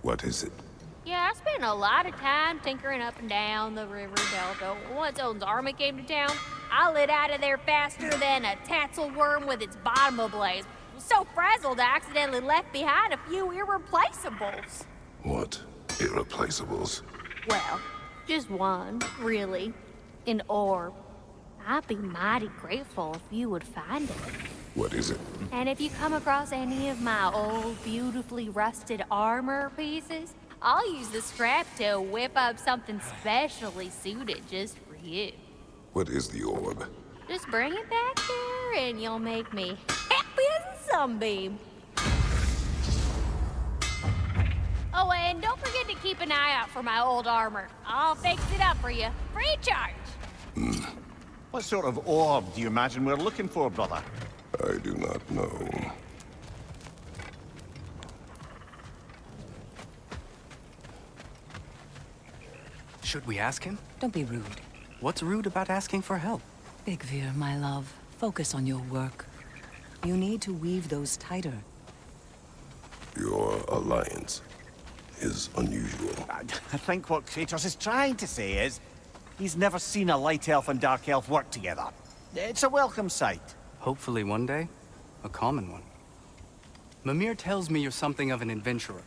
What is it? Yeah, I spent a lot of time tinkering up and down the river delta. Once Odin's army came to town, I lit out of there faster than a tassel worm with its bottom ablaze. So frazzled, I accidentally left behind a few irreplaceables. What? Irreplaceables? Well, just one, really. An orb. I'd be mighty grateful if you would find it. What is it? And if you come across any of my old, beautifully rusted armor pieces, I'll use the scrap to whip up something specially suited just for you. What is the orb? Just bring it back here and you'll make me happy as a sunbeam. Oh, and don't forget to keep an eye out for my old armor. I'll fix it up for you, free of charge. What sort of orb do you imagine we're looking for, brother? I do not know. Should we ask him? Don't be rude. What's rude about asking for help? Big Veer, my love, focus on your work. You need to weave those tighter. Your alliance is unusual. I think what Kratos is trying to say is, he's never seen a light elf and dark elf work together. It's a welcome sight. Hopefully one day, a common one. Mimir tells me you're something of an adventurer.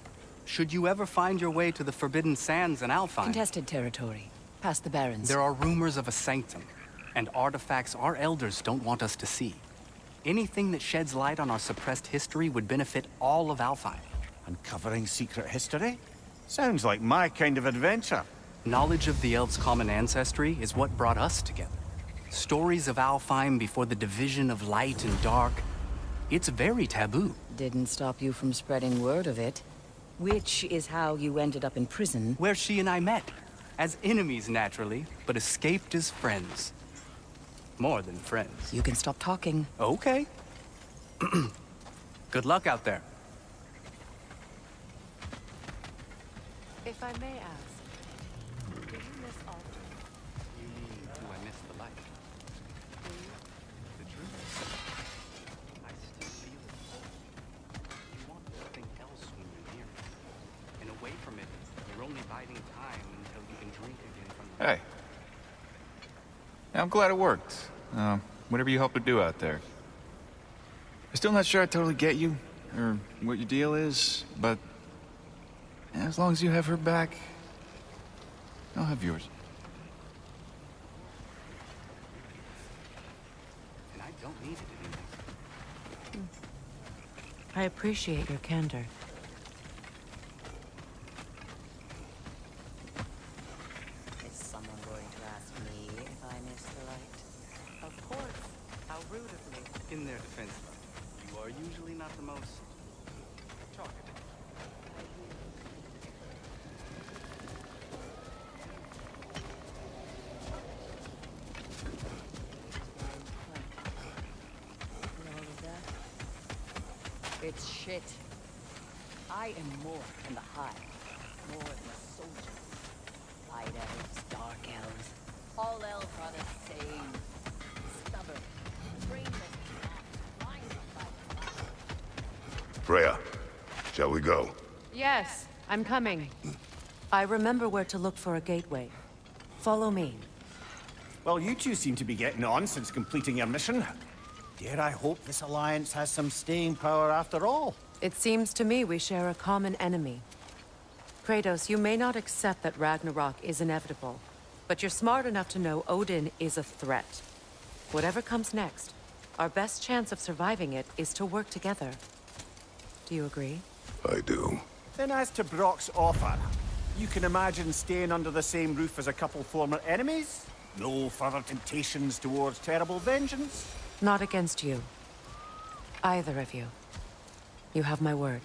Should you ever find your way to the Forbidden Sands in Alfheim... Contested territory. Past the Barrens. There are rumors of a sanctum, and artifacts our elders don't want us to see. Anything that sheds light on our suppressed history would benefit all of Alfheim. Uncovering secret history? Sounds like my kind of adventure. Knowledge of the elves' common ancestry is what brought us together. Stories of Alfheim before the division of light and dark. It's very taboo. Didn't stop you from spreading word of it. Which is how you ended up in prison. Where she and I met. As enemies, naturally, but escaped as friends. More than friends. You can stop talking. Okay. Good luck out there. If I may ask, did you miss all? You mean, do I miss the light? The truth? I still feel it. You want something else when you're near it. And away from it, you're only biding time until you can drink again from the... Hey. Yeah, I'm glad it worked. Whatever you hope to do out there. I'm still not sure I totally get you, or what your deal is, but... as long as you have her back, I'll have yours. And I don't need it anymore. I appreciate your candor. Is someone going to ask me if I miss the light? Of course. How rude of me. In their defense, you are usually not the most... talkative. It's shit. I am more than the Hive. More than a soldier. Light elves, dark elves. All elves are the same. Stubborn. Brainless. Blinded by desire. Freya, shall we go? Yes, I'm coming. I remember where to look for a gateway. Follow me. Well, you two seem to be getting on since completing your mission. Dare I hope this alliance has some staying power after all? It seems to me we share a common enemy. Kratos, you may not accept that Ragnarok is inevitable, but you're smart enough to know Odin is a threat. Whatever comes next, our best chance of surviving it is to work together. Do you agree? I do. Then as to Brock's offer, you can imagine staying under the same roof as a couple former enemies? No further temptations towards terrible vengeance? Not against you. Either of you. You have my word.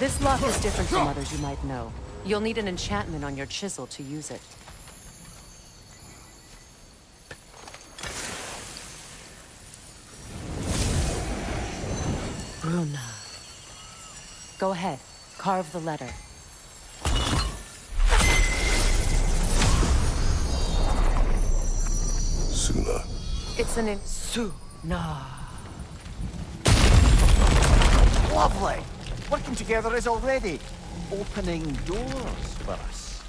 This lock is different from others you might know. You'll need an enchantment on your chisel to use it. Bruna. Go ahead. Carve the letter. Suna. It's an Suna. Lovely! Working together is already opening doors for us.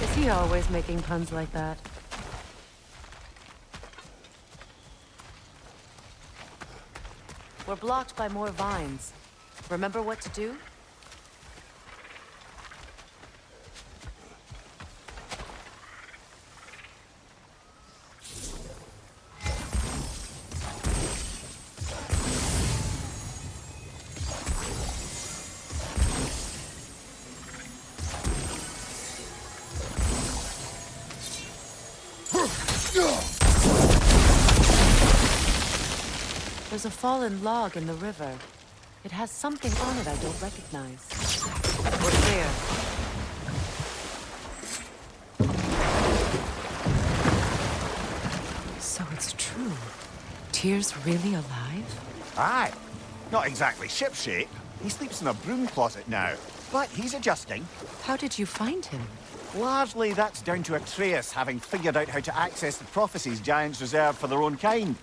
Is he always making puns like that? We're blocked by more vines. Remember what to do? There's a fallen log in the river. It has something on it I don't recognize. We're clear. So it's true. Tyr's really alive? Aye. Not exactly shipshape. He sleeps in a broom closet now. But he's adjusting. How did you find him? Largely that's down to Atreus having figured out how to access the prophecies giants reserved for their own kind.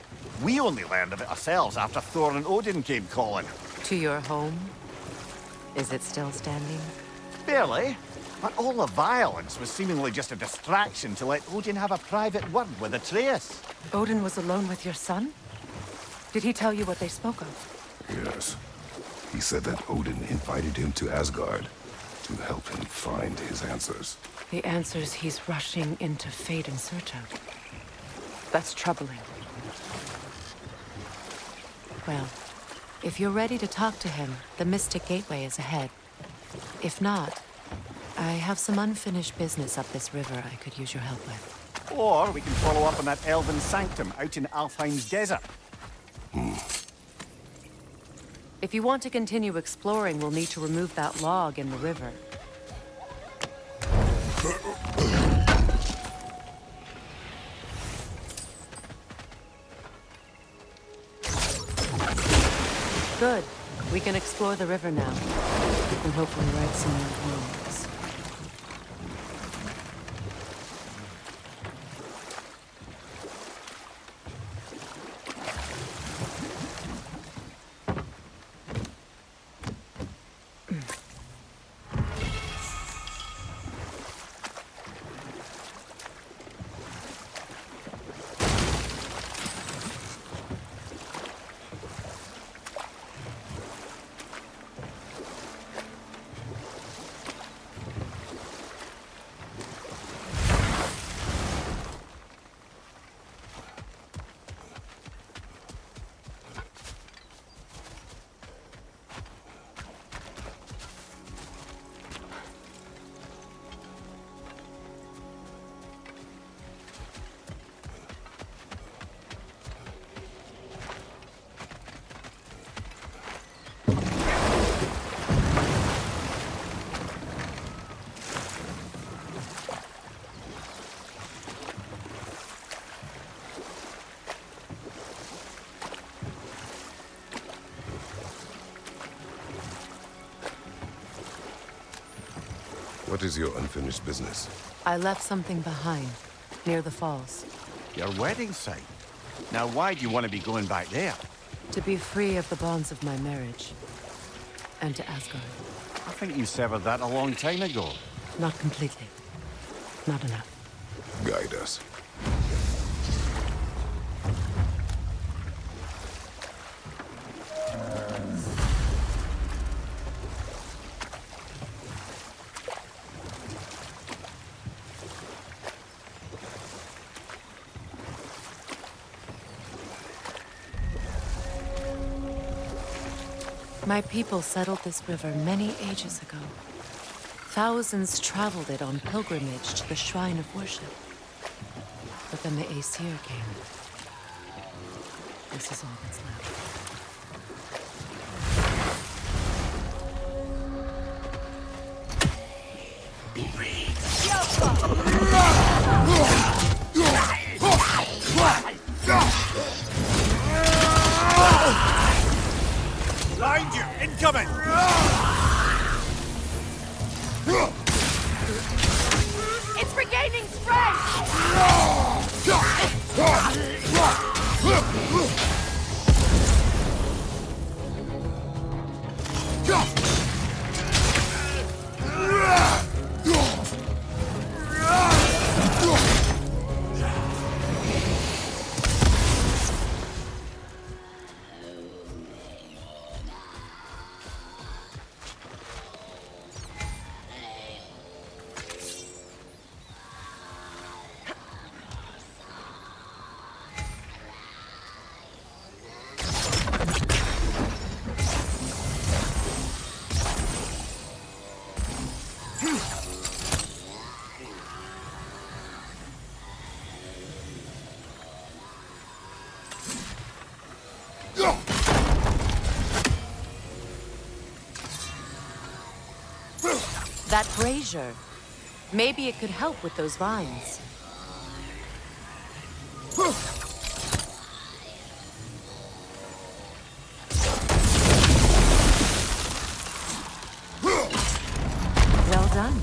We only learned of it ourselves after Thor and Odin came calling. To your home? Is it still standing? Barely. But all the violence was seemingly just a distraction to let Odin have a private word with Atreus. Odin was alone with your son? Did he tell you what they spoke of? Yes. He said that Odin invited him to Asgard to help him find his answers. The answers he's rushing into fate in search of. That's troubling. Well, if you're ready to talk to him, the Mystic Gateway is ahead. If not, I have some unfinished business up this river I could use your help with. Or we can follow up on that elven sanctum out in Alfheim's desert. If you want to continue exploring, we'll need to remove that log in the river. Good. We can explore the river now. And hopefully right some more poems. What is your unfinished business? I left something behind, near the falls. Your wedding site. Now why do you want to be going back there? To be free of the bonds of my marriage. And to Asgard. I think you severed that a long time ago. Not completely. Not enough. Guide us. My people settled this river many ages ago. Thousands traveled it on pilgrimage to the shrine of worship. But then the Aesir came. This is all that's left. Behind you! Incoming! It's regaining strength! That brazier. Maybe it could help with those vines. Well done.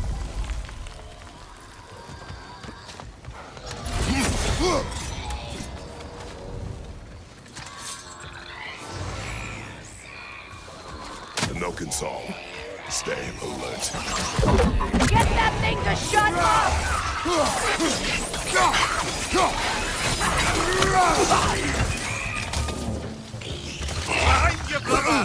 The Nokinsall. Stay alert. Get that thing to shut up! Behind you, brother!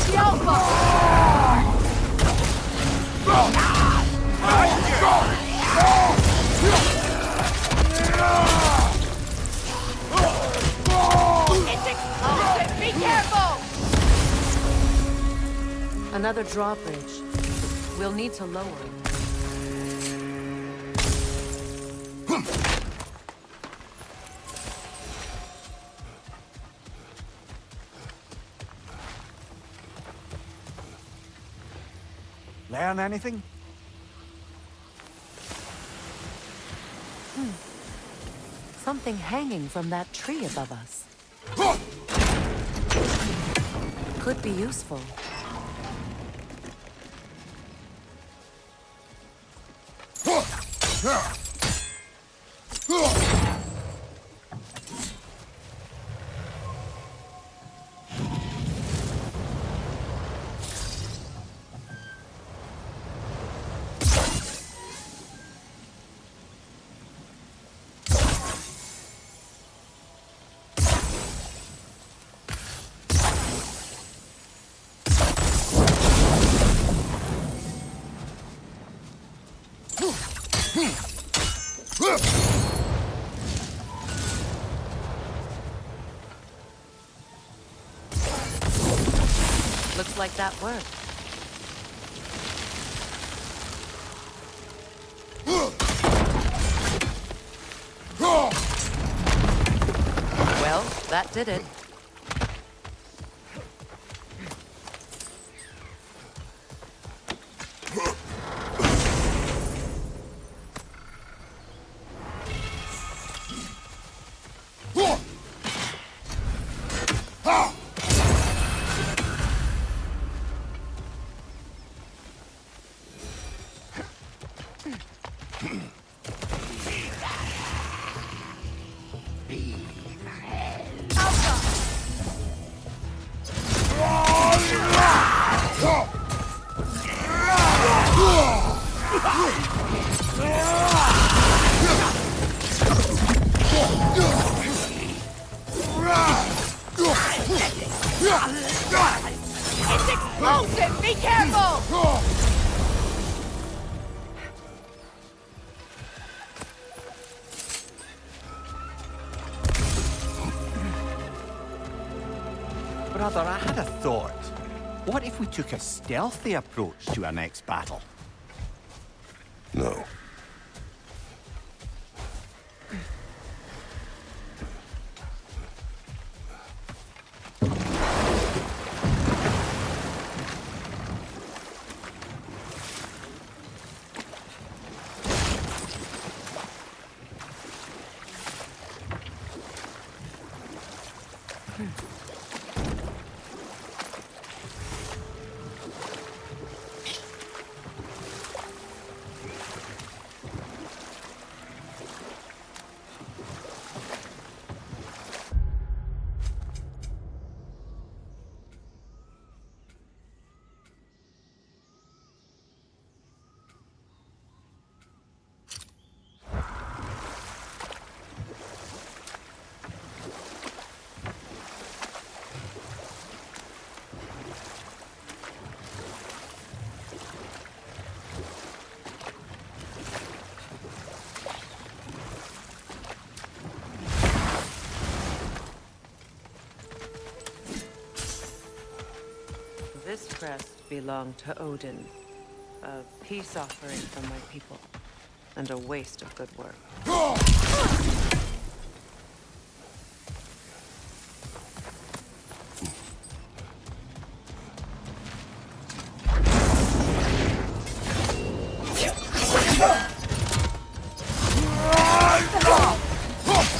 The elbow! Behind you! It's explosive! Be careful! Another drawbridge. We'll need to lower it. Learn anything? Something hanging from that tree above us. Could be useful. Looks like that worked. Well, that did it. It's explosive! Be careful! Brother, I had a thought. What if we took a stealthy approach to our next battle? No. This crest belonged to Odin. A peace offering from my people. And a waste of good work.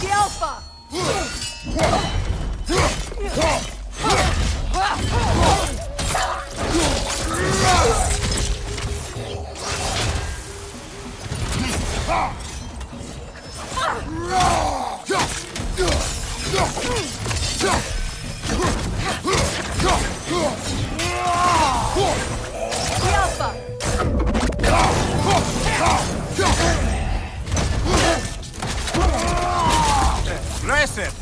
The Alpha! Impressive!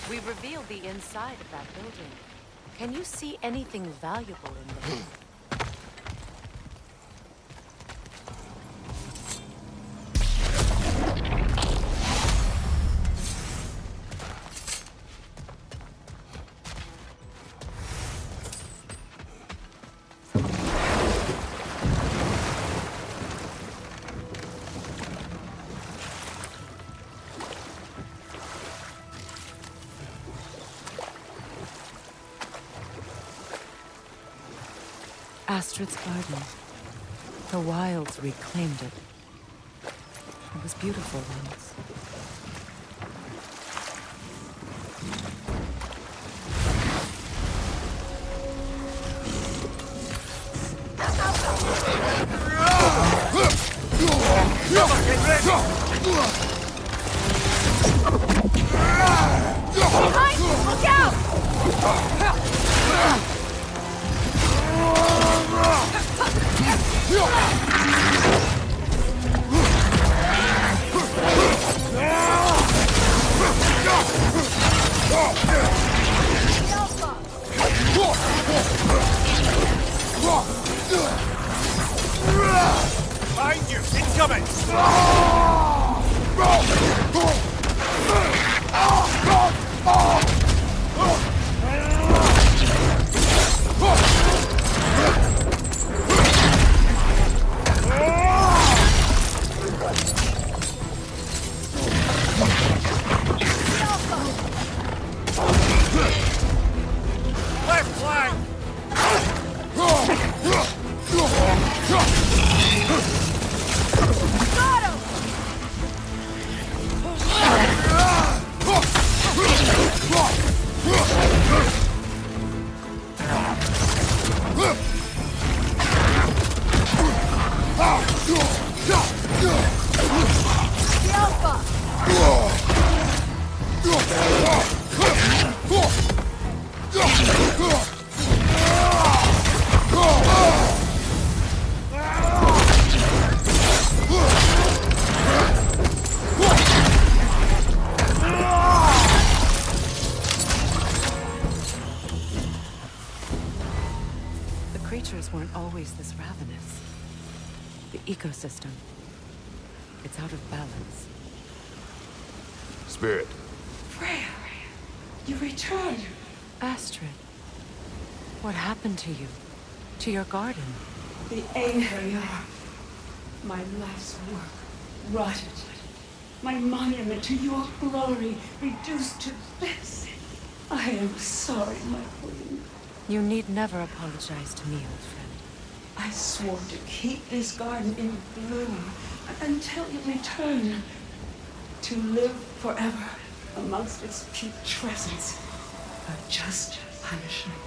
We revealed the inside of that building. Can you see anything valuable in there? Astrid's garden. The wilds reclaimed it. It was beautiful once. Behind you! Look out! Behind you! Incoming! Left flank! Got him! The Alpha! The creatures weren't always this ravenous. The ecosystem. It's out of balance. spirit. Freya, you returned. Astrid, what happened to you? To your garden? The anger you are. My life's work rotted. My monument to your glory reduced to this. I am sorry, my queen. You need never apologize to me, old friend. I swore to keep this garden in bloom until you return. To live forever amongst its putrescence. A just punishment.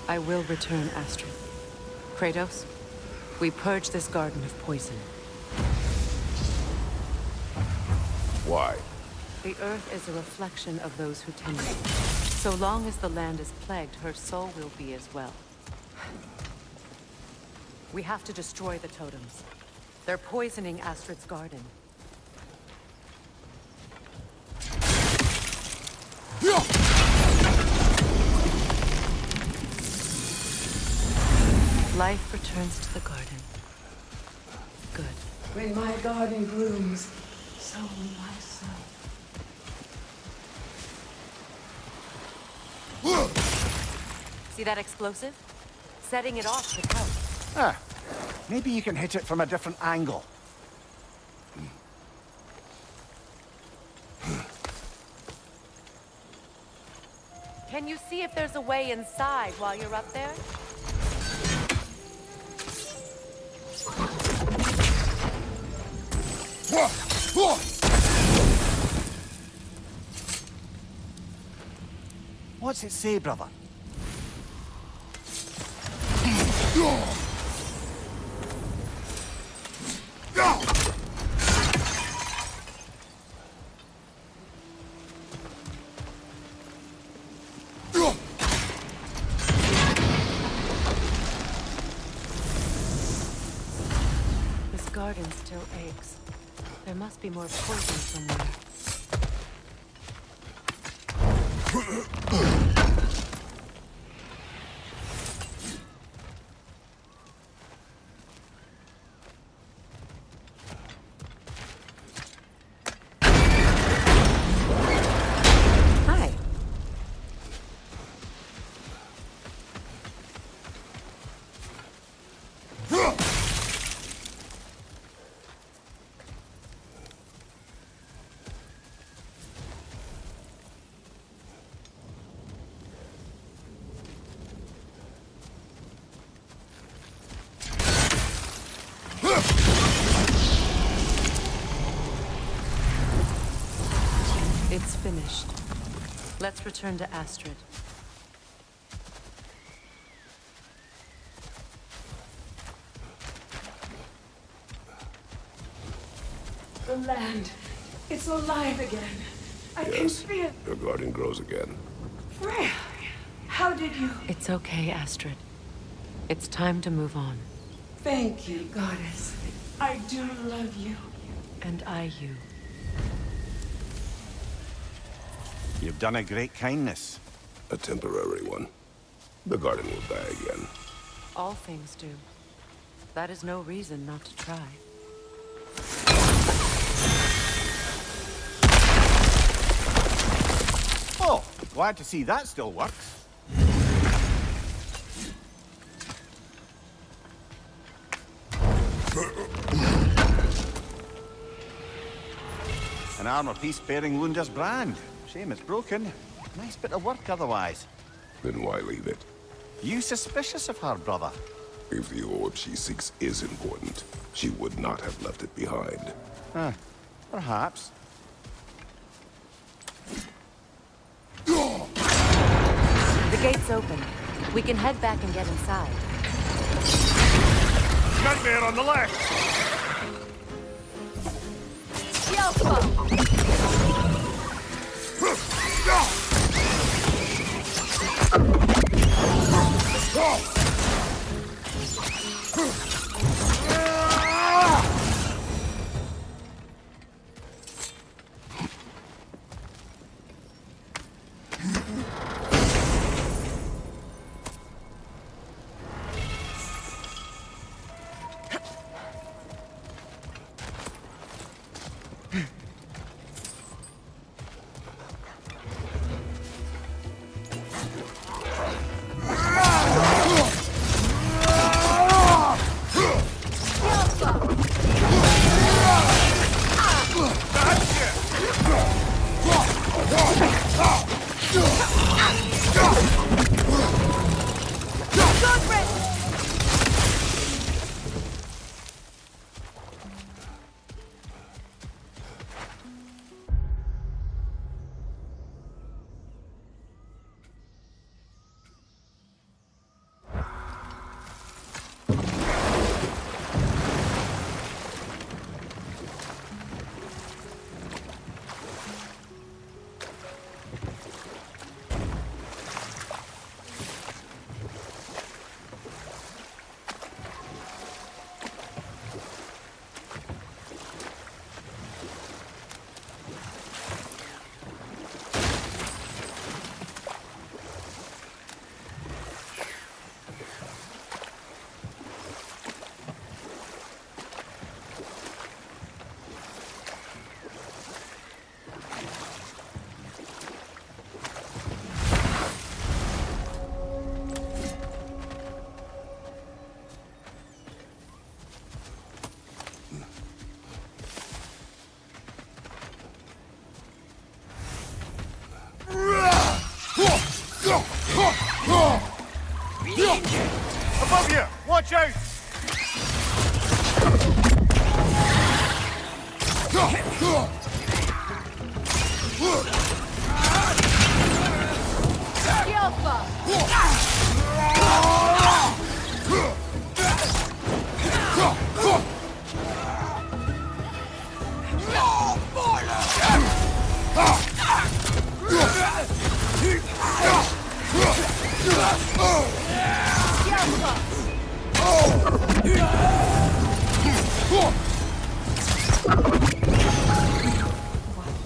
I will return, Astrid. Kratos, we purge this garden of poison. Why? The earth is a reflection of those who tend it. So long as the land is plagued, her soul will be as well. We have to destroy the totems. They're poisoning Astrid's garden. Life returns to the garden. Good. When my garden blooms, so will my soul. See that explosive? Setting it off could help. Ah, maybe you can hit it from a different angle. Can you see if there's a way inside while you're up there? What's it say, brother? This garden still aches. There must be more poison somewhere. Hi. It's finished. Let's return to Astrid. The land, it's alive again. I can Yes. feel. Your garden grows again. Freya, how did you? It's okay, Astrid. It's time to move on. Thank you, goddess. I do love you. And I you. You've done a great kindness. A temporary one. The garden will die again. All things do. That is no reason not to try. Oh, glad to see that still works. An armor-piece bearing Lunda's brand. Shame it's broken. Nice bit of work otherwise. Then why leave it? You suspicious of her, brother? If the orb she seeks is important, she would not have left it behind. Perhaps. The gate's open. We can head back and get inside. Nightmare on the left! Above you! Watch out!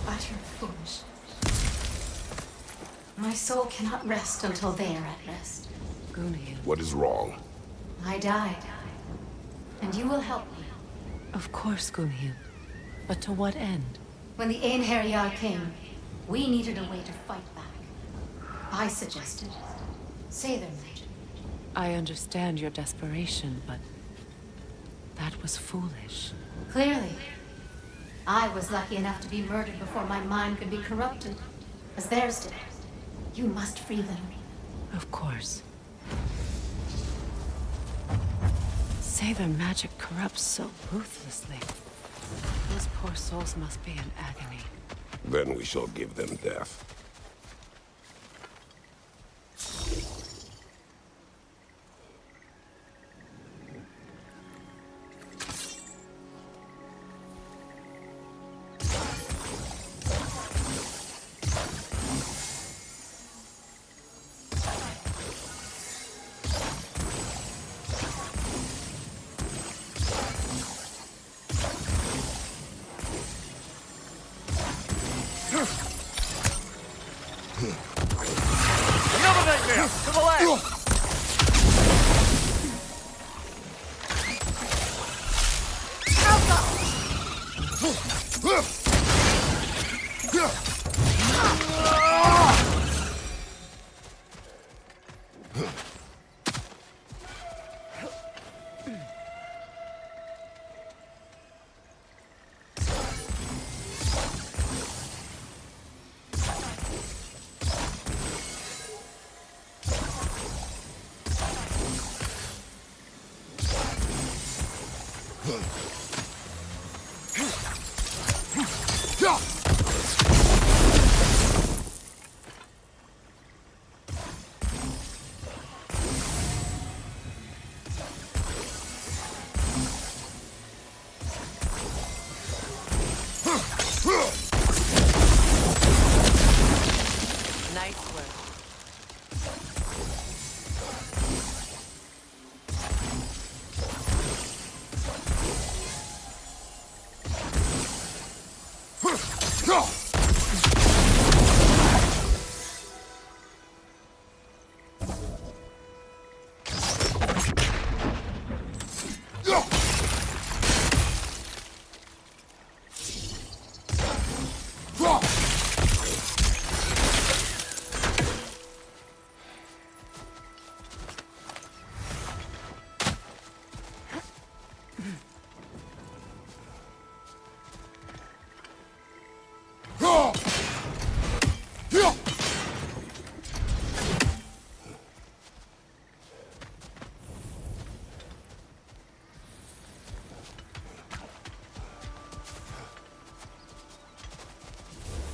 Utter foolishness. My soul cannot rest until they are at rest. Gunhild. What is wrong? I died, and you will help me. Of course, Gunhild. But to what end? When the Einherjar came, we needed a way to fight back. I suggested, say their magic. I understand your desperation, but that was foolish. Clearly, I was lucky enough to be murdered before my mind could be corrupted, as theirs did. You must free them. Of course. Say their magic corrupts so ruthlessly. Those poor souls must be in agony. Then we shall give them death. Another nightmare! To the left! Nice work.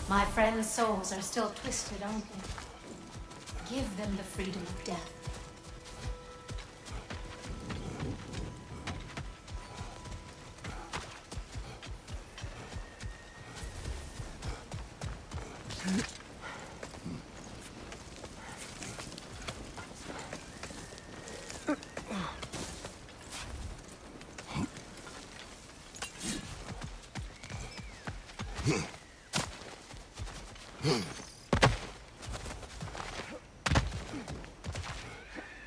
My friends' souls are still twisted, aren't they? Give them the freedom of death.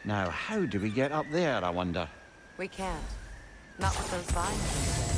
Now, how do we get up there, I wonder? We can't. Not with those vines in the way.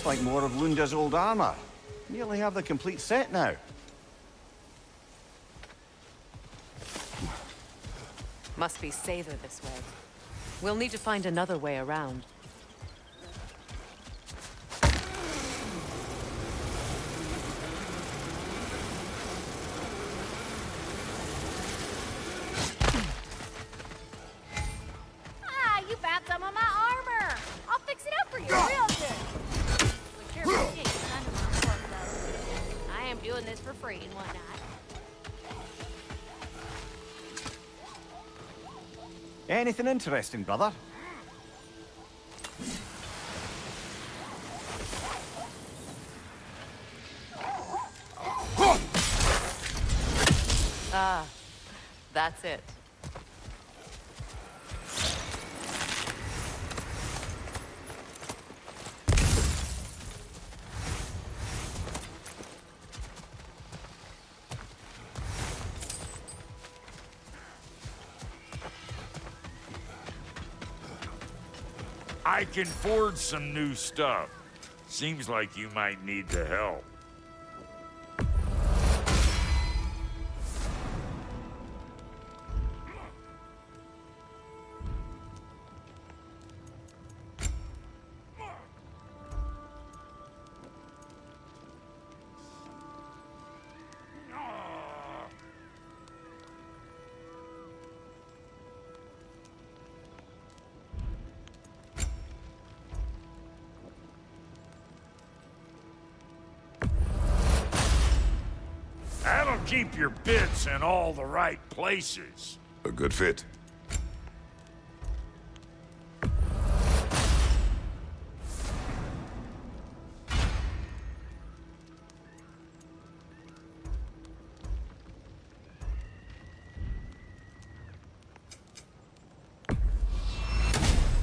like more of Lunda's old armor. Nearly have the complete set now. Must be safer this way. We'll need to find another way around. Ah, you found some of my armor. I'll fix it up for you real good. But sure, you ain't none of my work, though. I am doing this for free and whatnot. Anything interesting, brother? Ah, that's it. I can forge some new stuff. Seems like you might need the help. That'll keep your bits in all the right places. A good fit.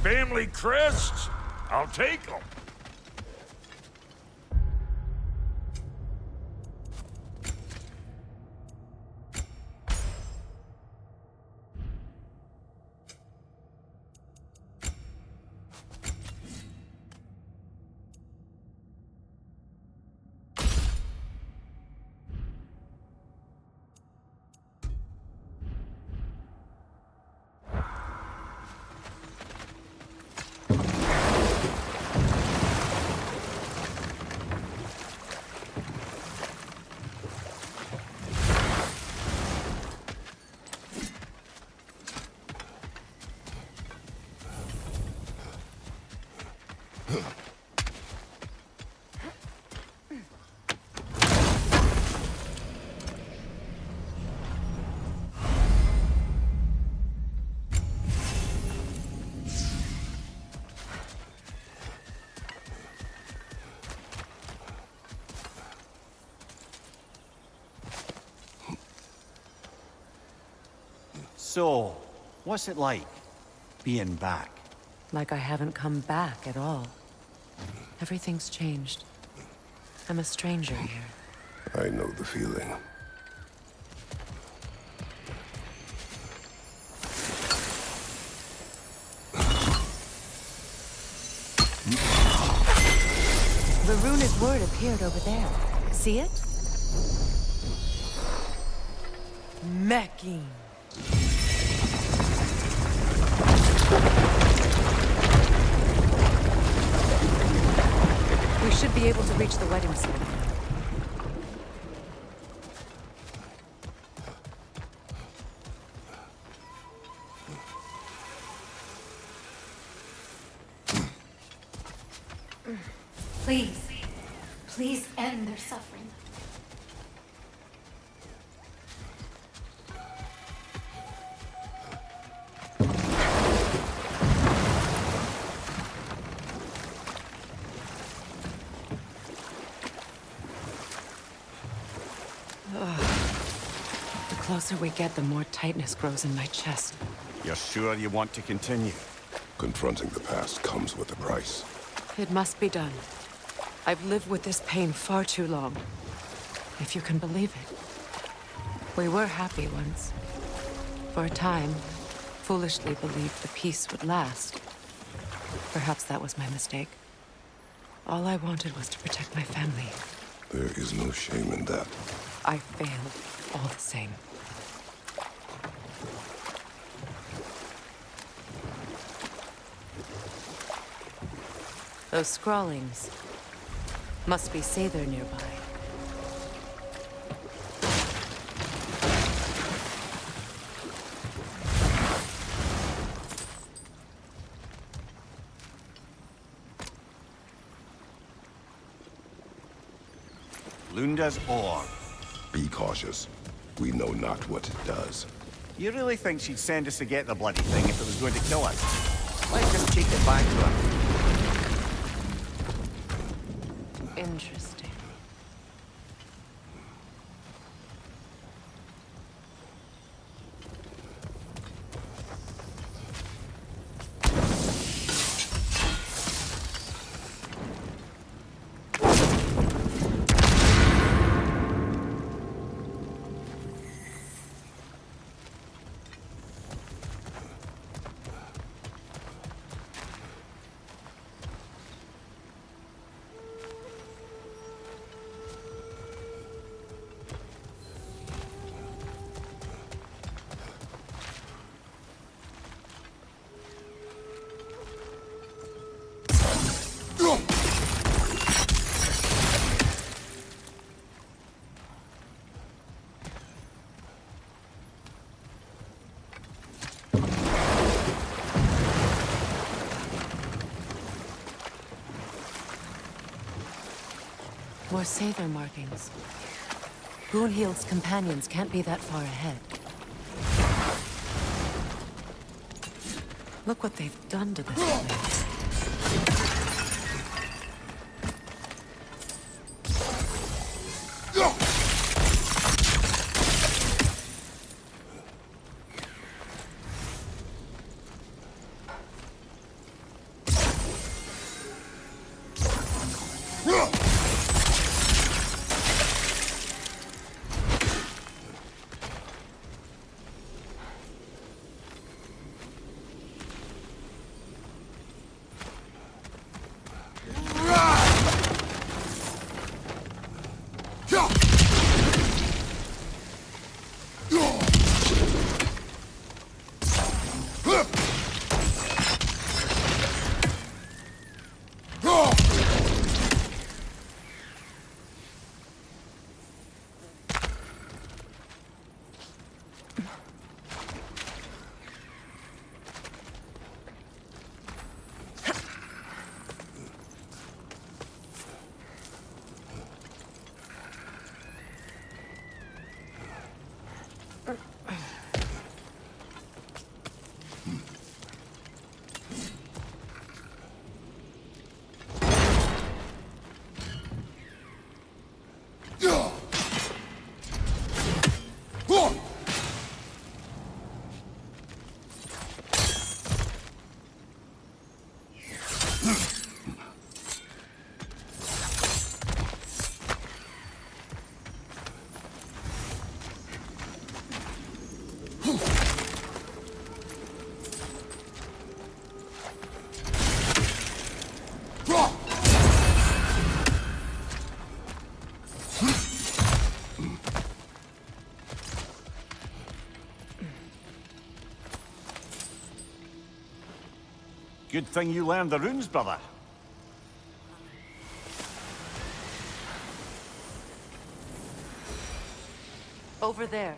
Family crests? I'll take them. So, what's it like, being back? Like I haven't come back at all. Everything's changed. I'm a stranger here. I know the feeling. The runic word appeared over there. See it? Mekanı. We should be able to reach the wedding soon. Please, please end their suffering. The closer we get, the more tightness grows in my chest. You're sure you want to continue? Confronting the past comes with a price. It must be done. I've lived with this pain far too long. If you can believe it. We were happy once. For a time, foolishly believed the peace would last. Perhaps that was my mistake. All I wanted was to protect my family. There is no shame in that. I failed, all the same. Those scrawlings must be Sather nearby. Lunda's orb. Be cautious. We know not what it does. You really think she'd send us to get the bloody thing if it was going to kill us? Let's just take it back to her. Interesting. More Sather markings. Gunhild's companions can't be that far ahead. Look what they've done to this place. Good thing you learned the runes, brother. Over there.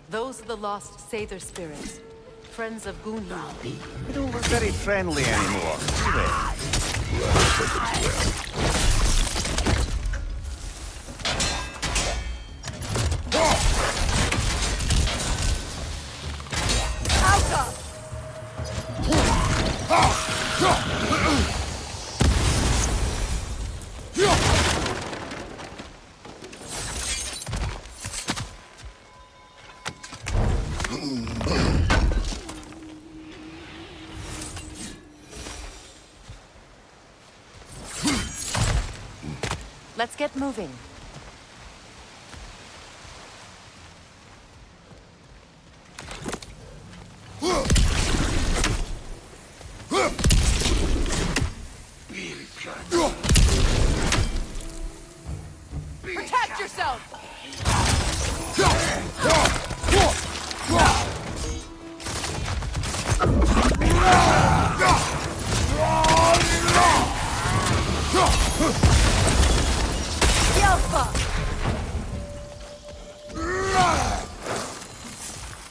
Those are the lost Sather spirits. Friends of Gunhild. They don't look very friendly anymore, do Let's get moving. yourself!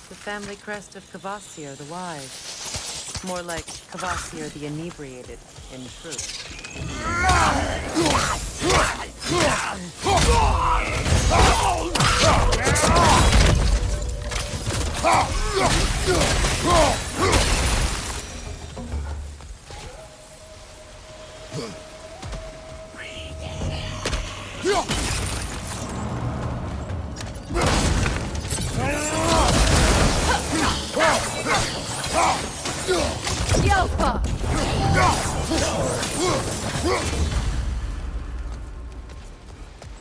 The family crest of Kvasir the Wise. More like Kvasir the Inebriated, in truth.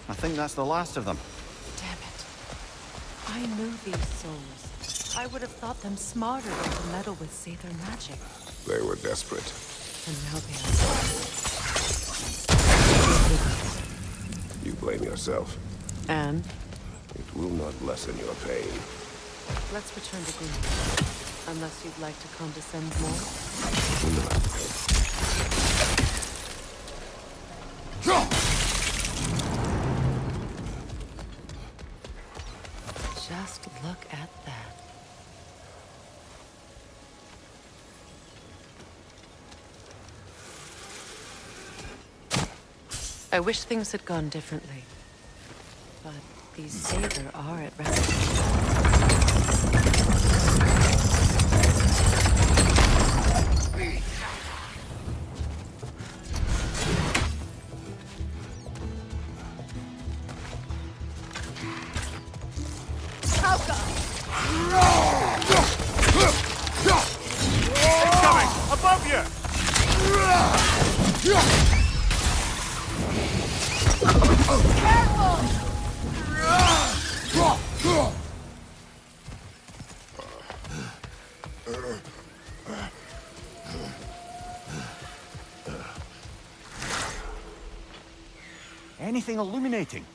I think that's the last of them. Damn it. I knew these souls. I would have thought them smarter than to meddle with Seither magic. They were desperate. And now they are. You blame yourself. And? It will not lessen your pain. Let's return to Green. Unless you'd like to condescend more? Just look at that. I wish things had gone differently. But these Seither are at rest. Above you! Anything illuminating?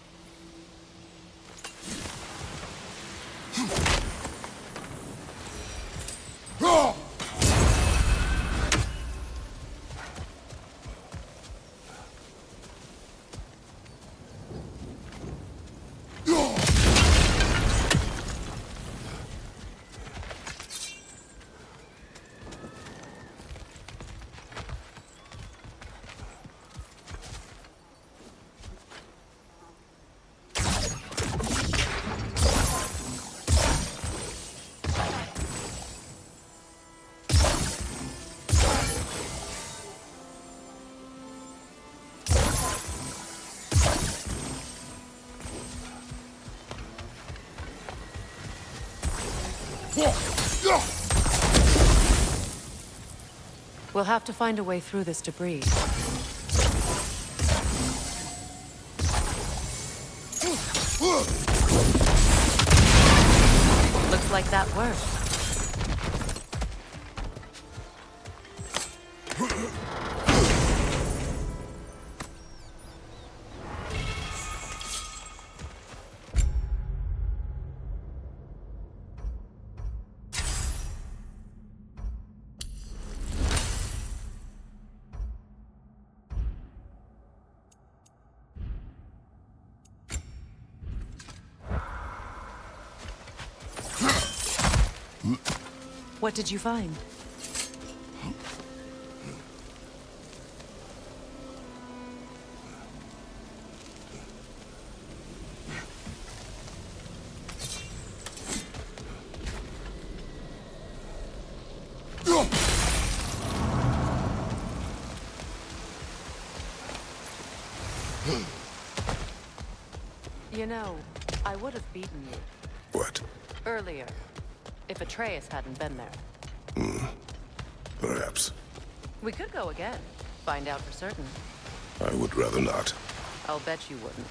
We'll have to find a way through this debris. Looks like that worked. What did you find? You know, I would have beaten you. What? Earlier. If Atreus hadn't been there. Perhaps. We could go again. Find out for certain. I would rather not. I'll bet you wouldn't.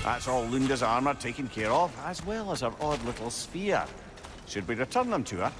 That's all Lunda's armor taken care of, as well as her odd little sphere. Should we return them to her?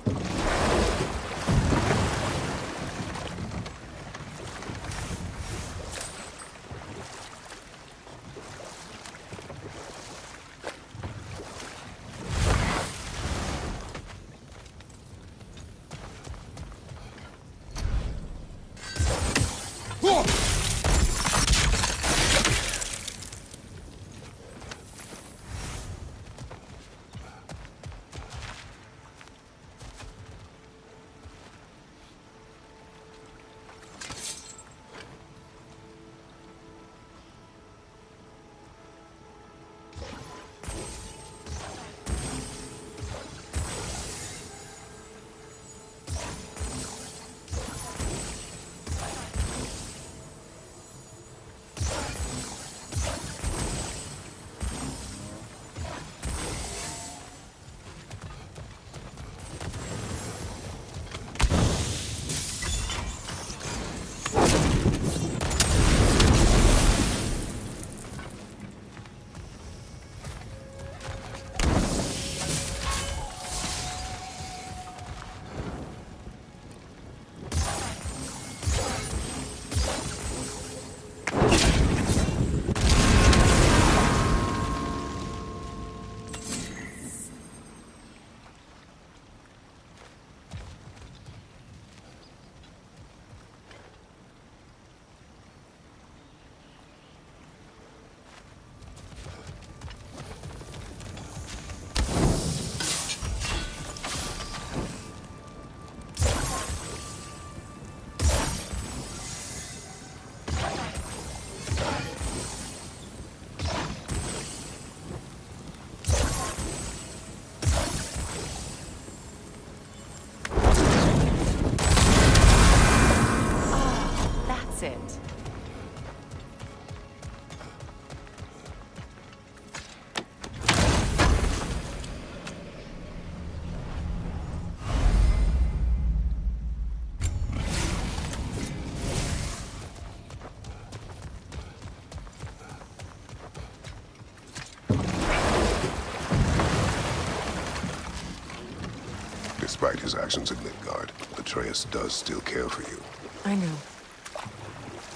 Despite his actions in Midgard, Atreus does still care for you. I know.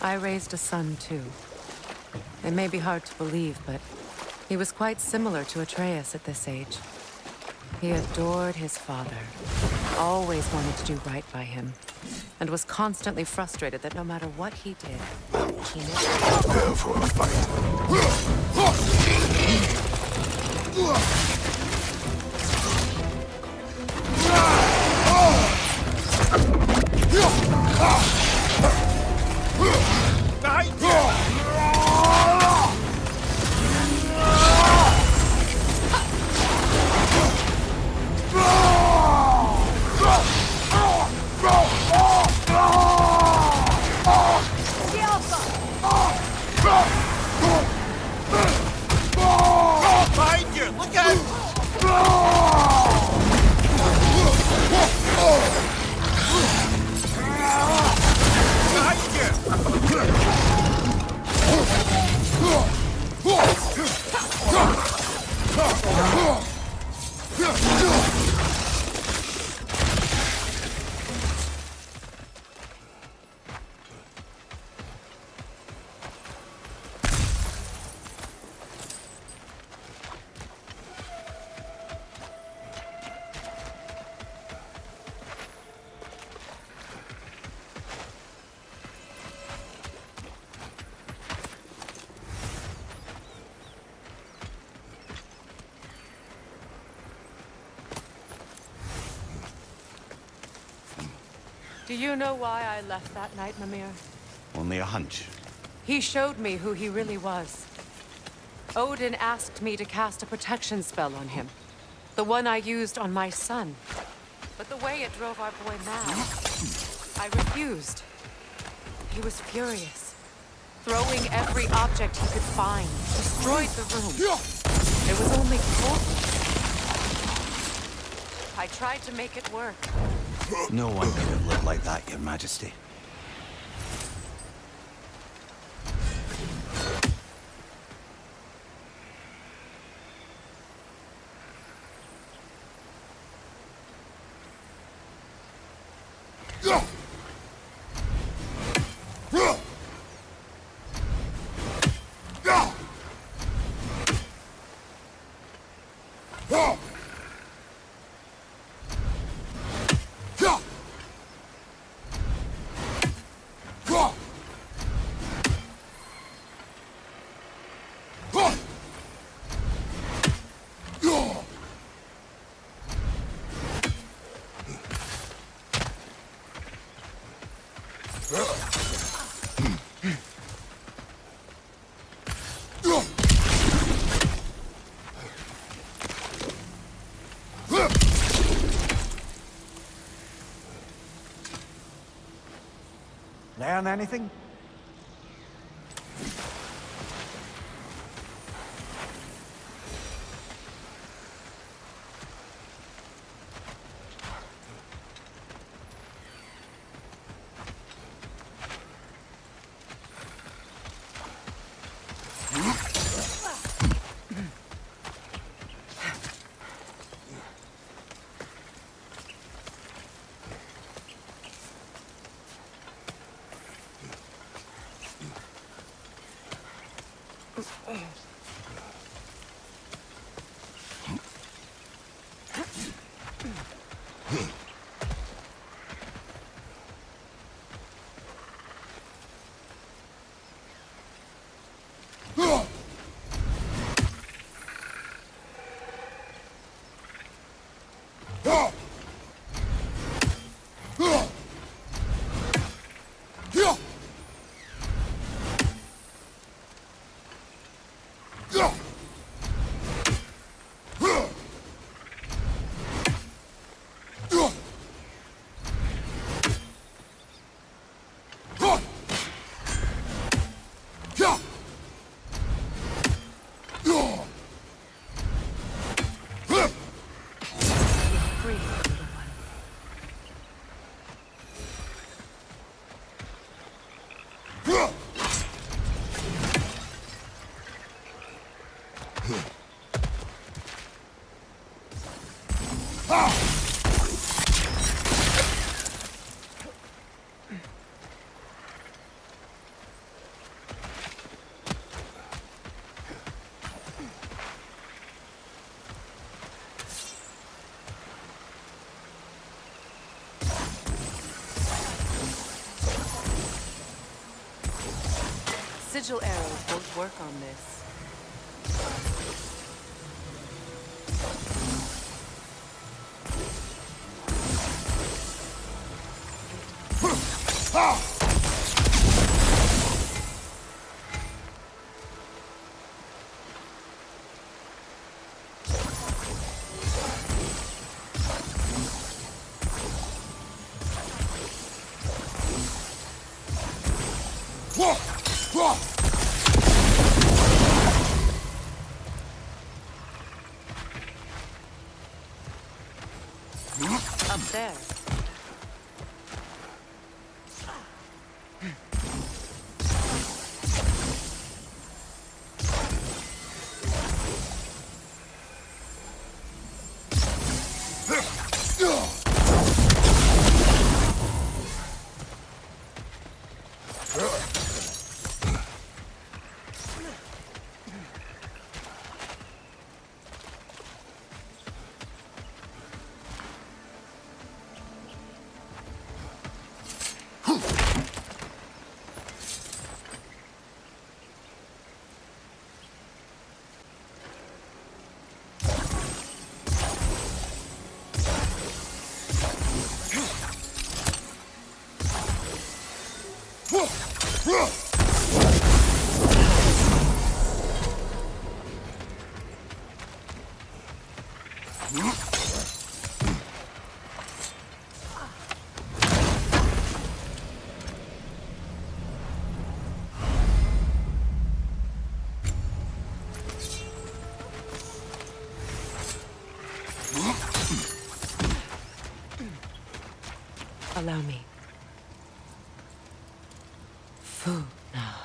I raised a son, too. It may be hard to believe, but he was quite similar to Atreus at this age. He adored his father, always wanted to do right by him, and was constantly frustrated that no matter what he did, he never... Prepare for a fight. Behind you! Look out! Do you know why I left that night, Mimir? Only a hunch. He showed me who he really was. Odin asked me to cast a protection spell on him. The one I used on my son. But the way it drove our boy mad, I refused. He was furious. Throwing every object he could find, destroyed the room. It was only coldness. I tried to make it work. No one could have lived like that, Your Majesty. Learn anything? Sigil arrows won't work on this. Up there. Allow me. Food now.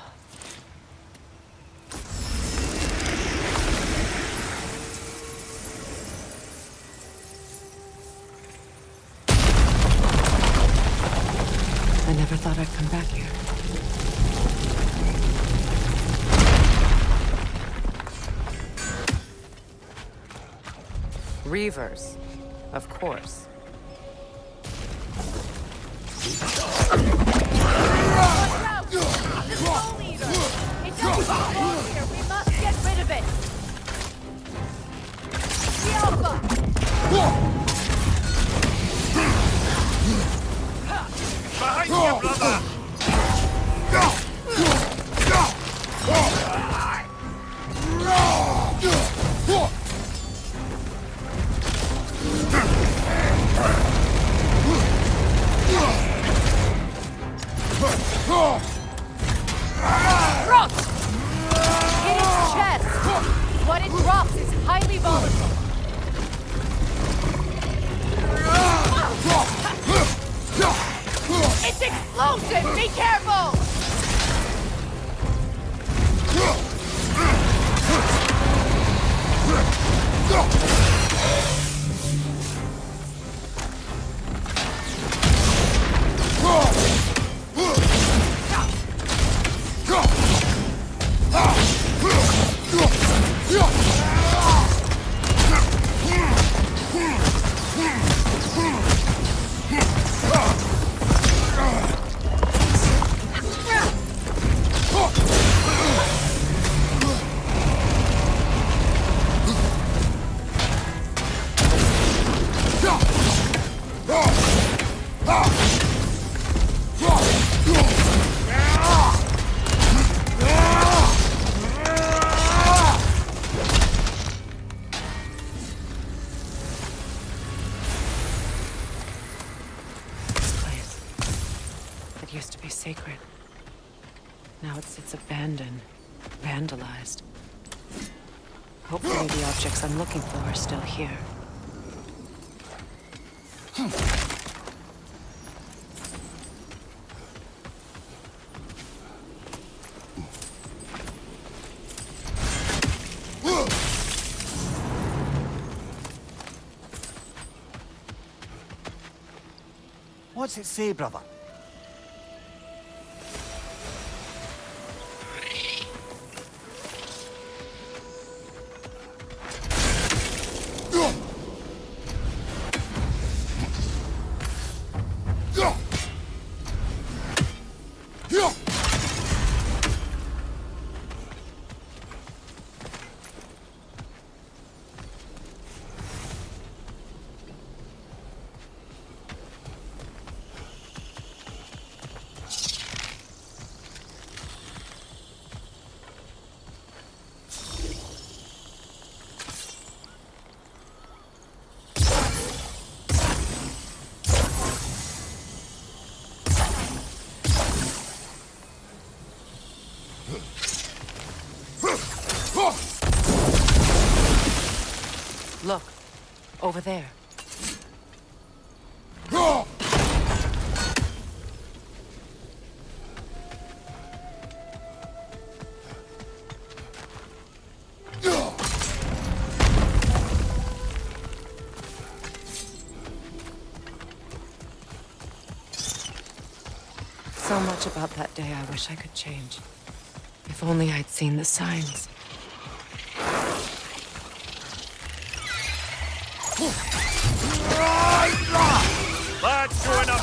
I never thought I'd come back here. Reavers, of course. Behind you, brother! it drops is highly volatile. It's explosive! Be careful! Sacred. Now it sits abandoned, vandalized. Hopefully the objects I'm looking for are still here. What's it say, brother? Look, over there. So much about that day I wish I could change. If only I'd seen the signs. Let's join up.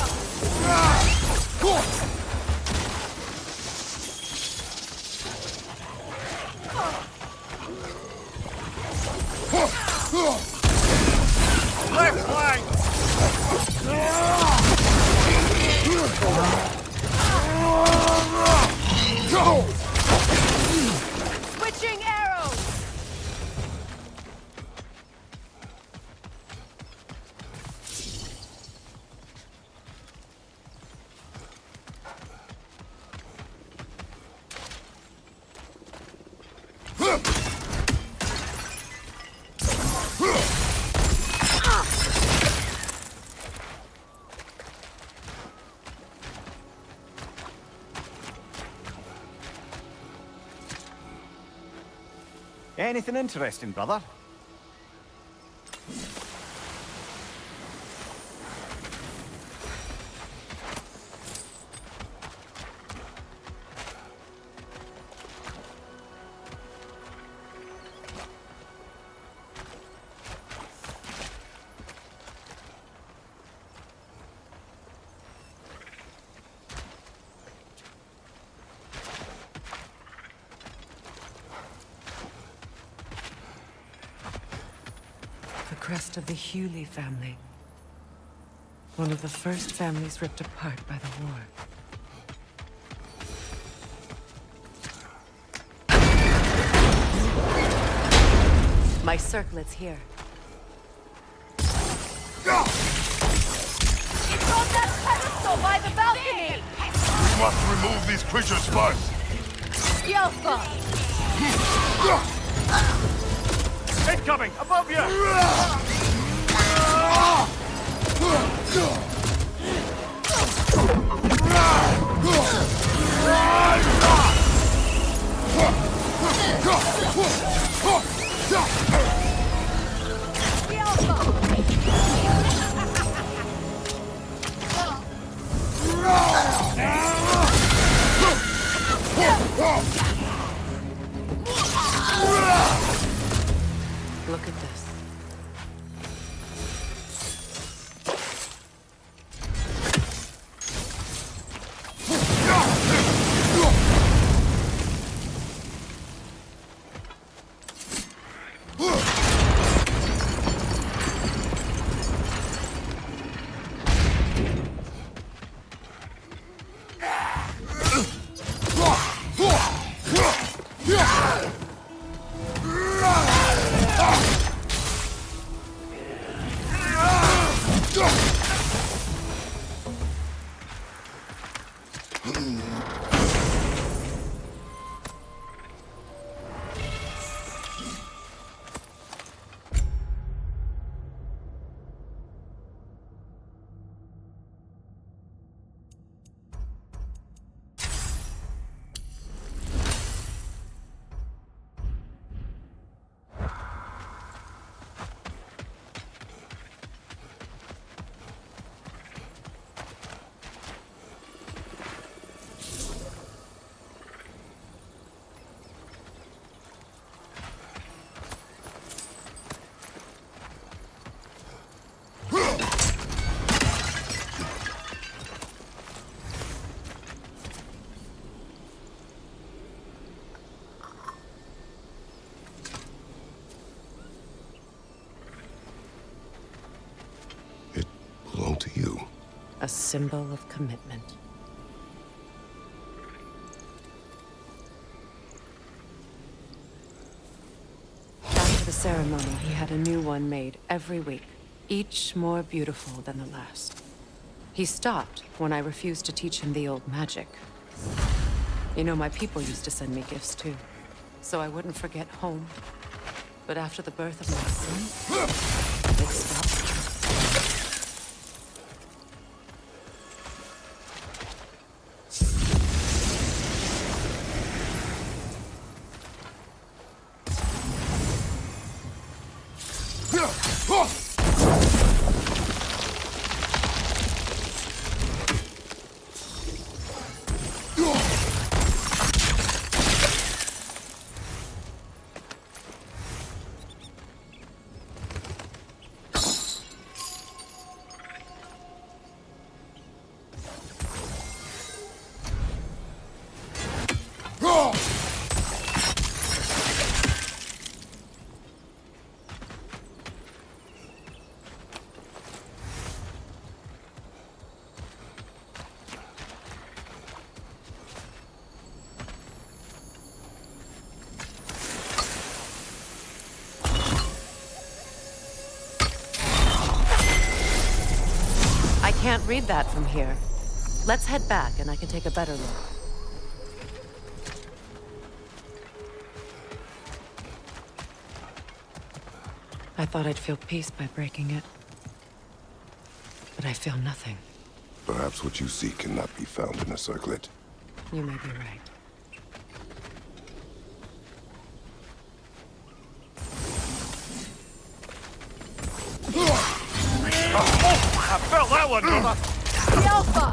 Left flank. Go! Switching arrows! Anything interesting, brother? The crest of the Hewley family. One of the first families ripped apart by the war. My circlet's here. It's on that pedestal by the balcony! We must remove these creatures first. Yelpa! Incoming! Above you! Look at this. Belong to you. A symbol of commitment. After the ceremony, he had a new one made every week, each more beautiful than the last. He stopped when I refused to teach him the old magic. You know, my people used to send me gifts too, so I wouldn't forget home. But after the birth of my son, it stopped. I can't read that from here. Let's head back and I can take a better look. I thought I'd feel peace by breaking it. But I feel nothing. Perhaps what you seek cannot be found in a circlet. You may be right. I felt that one, brother! The Alpha!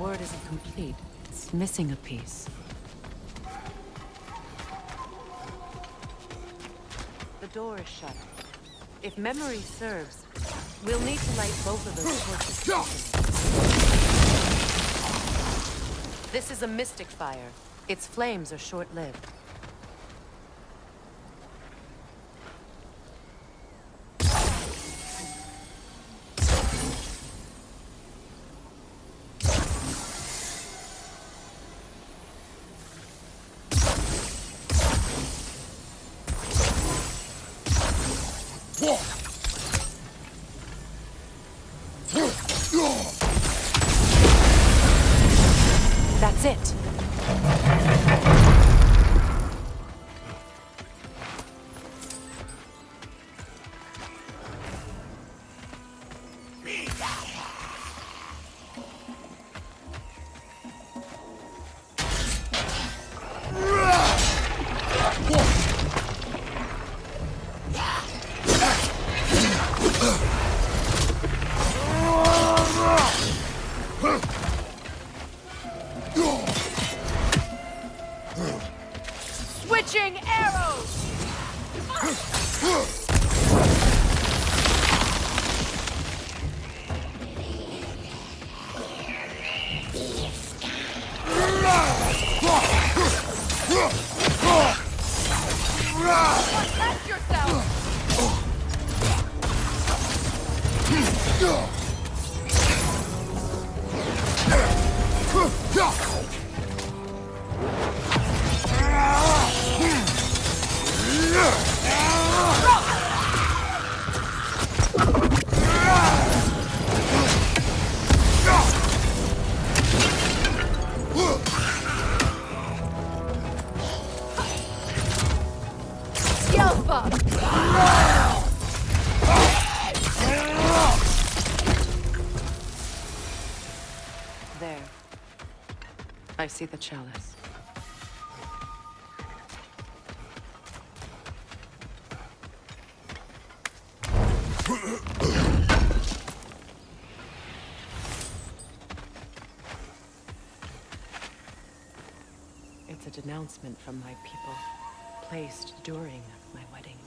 word isn't complete. It's missing a piece. The door is shut. If memory serves, we'll need to light both of those torches. This is a mystic fire. Its flames are short-lived. That's it. Switching arrows! Protect yourself! There. I see the chalice. It's a denouncement from my people, placed during my wedding.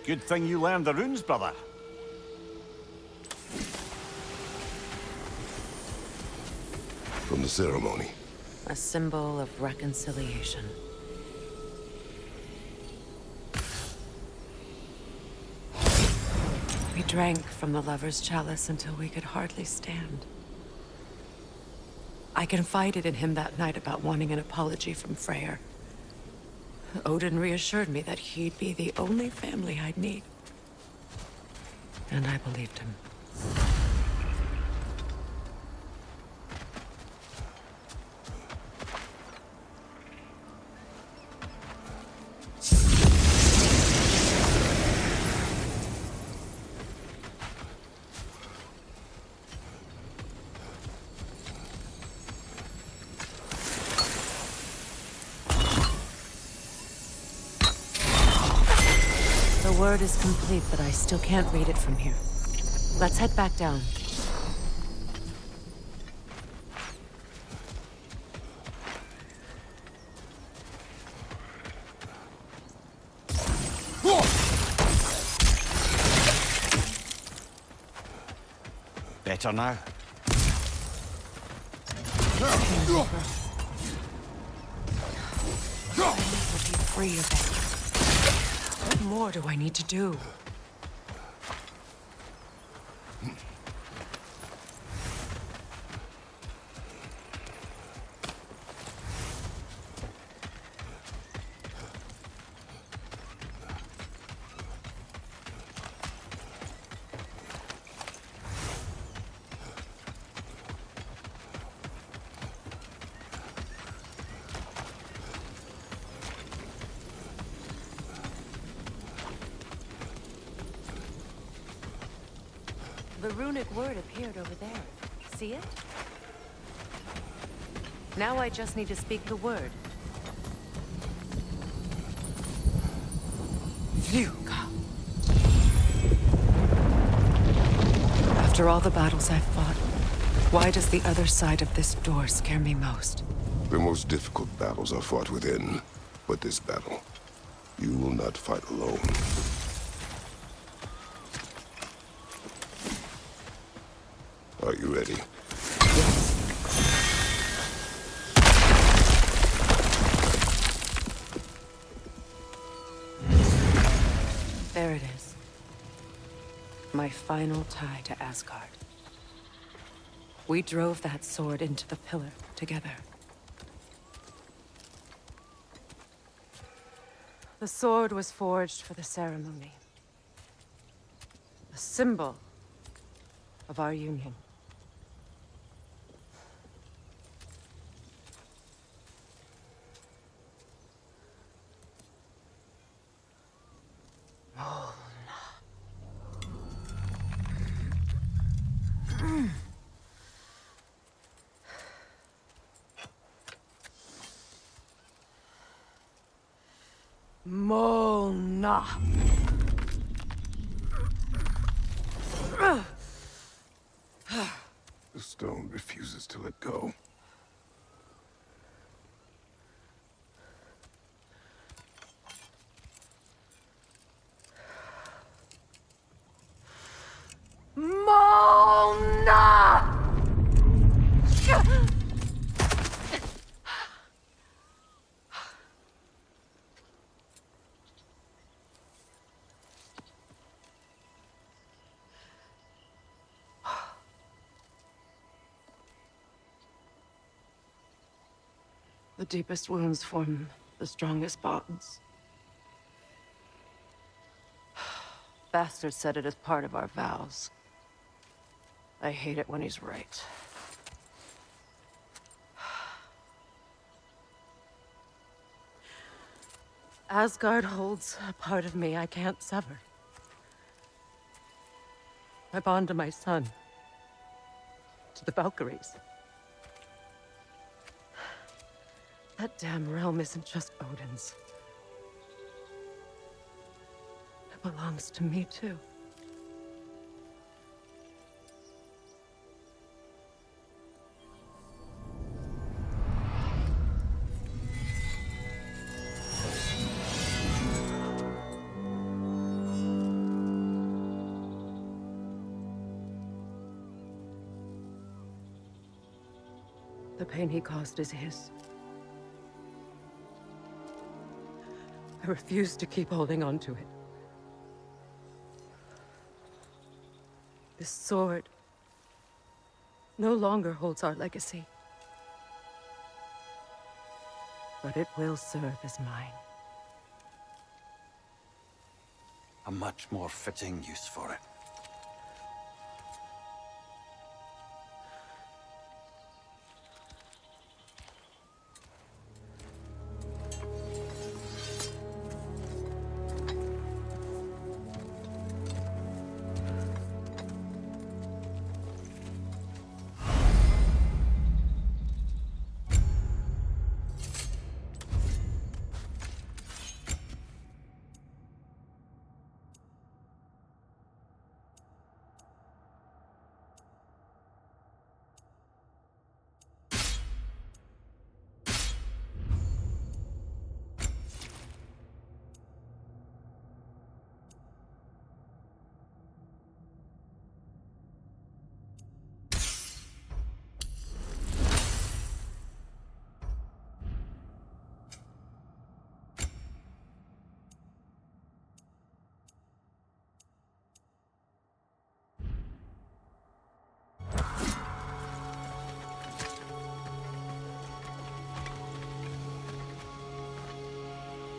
Good thing you learned the runes, brother. From the ceremony. A symbol of reconciliation. We drank from the lover's chalice until we could hardly stand. I confided in him that night about wanting an apology from Freyr. Odin reassured me that he'd be the only family I'd need. And I believed him. The word is complete, but I still can't read it from here. Let's head back down. Better now. I need to be free of it. What more do I need to do? The runic word appeared over there. See it? Now I just need to speak the word. Vuka. After all the battles I've fought, why does the other side of this door scare me most? The most difficult battles are fought within, but this battle, you will not fight alone. Are you ready? Yes. There it is. My final tie to Asgard. We drove that sword into the pillar together. The sword was forged for the ceremony. A symbol of our union. Mona. The stone refuses to let go. Mona! The deepest wounds form the strongest bonds. Bastard said it as part of our vows. I hate it when he's right. Asgard holds a part of me I can't sever. I bond to my son, to the Valkyries. That damn realm isn't just Odin's. It belongs to me, too. The pain he caused is his. I refuse to keep holding on to it. This sword no longer holds our legacy. But it will serve as mine. A much more fitting use for it.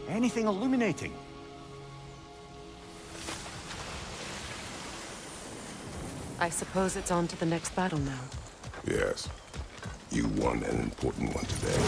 Anything illuminating? I suppose it's on to the next battle now. Yes. You won an important one today.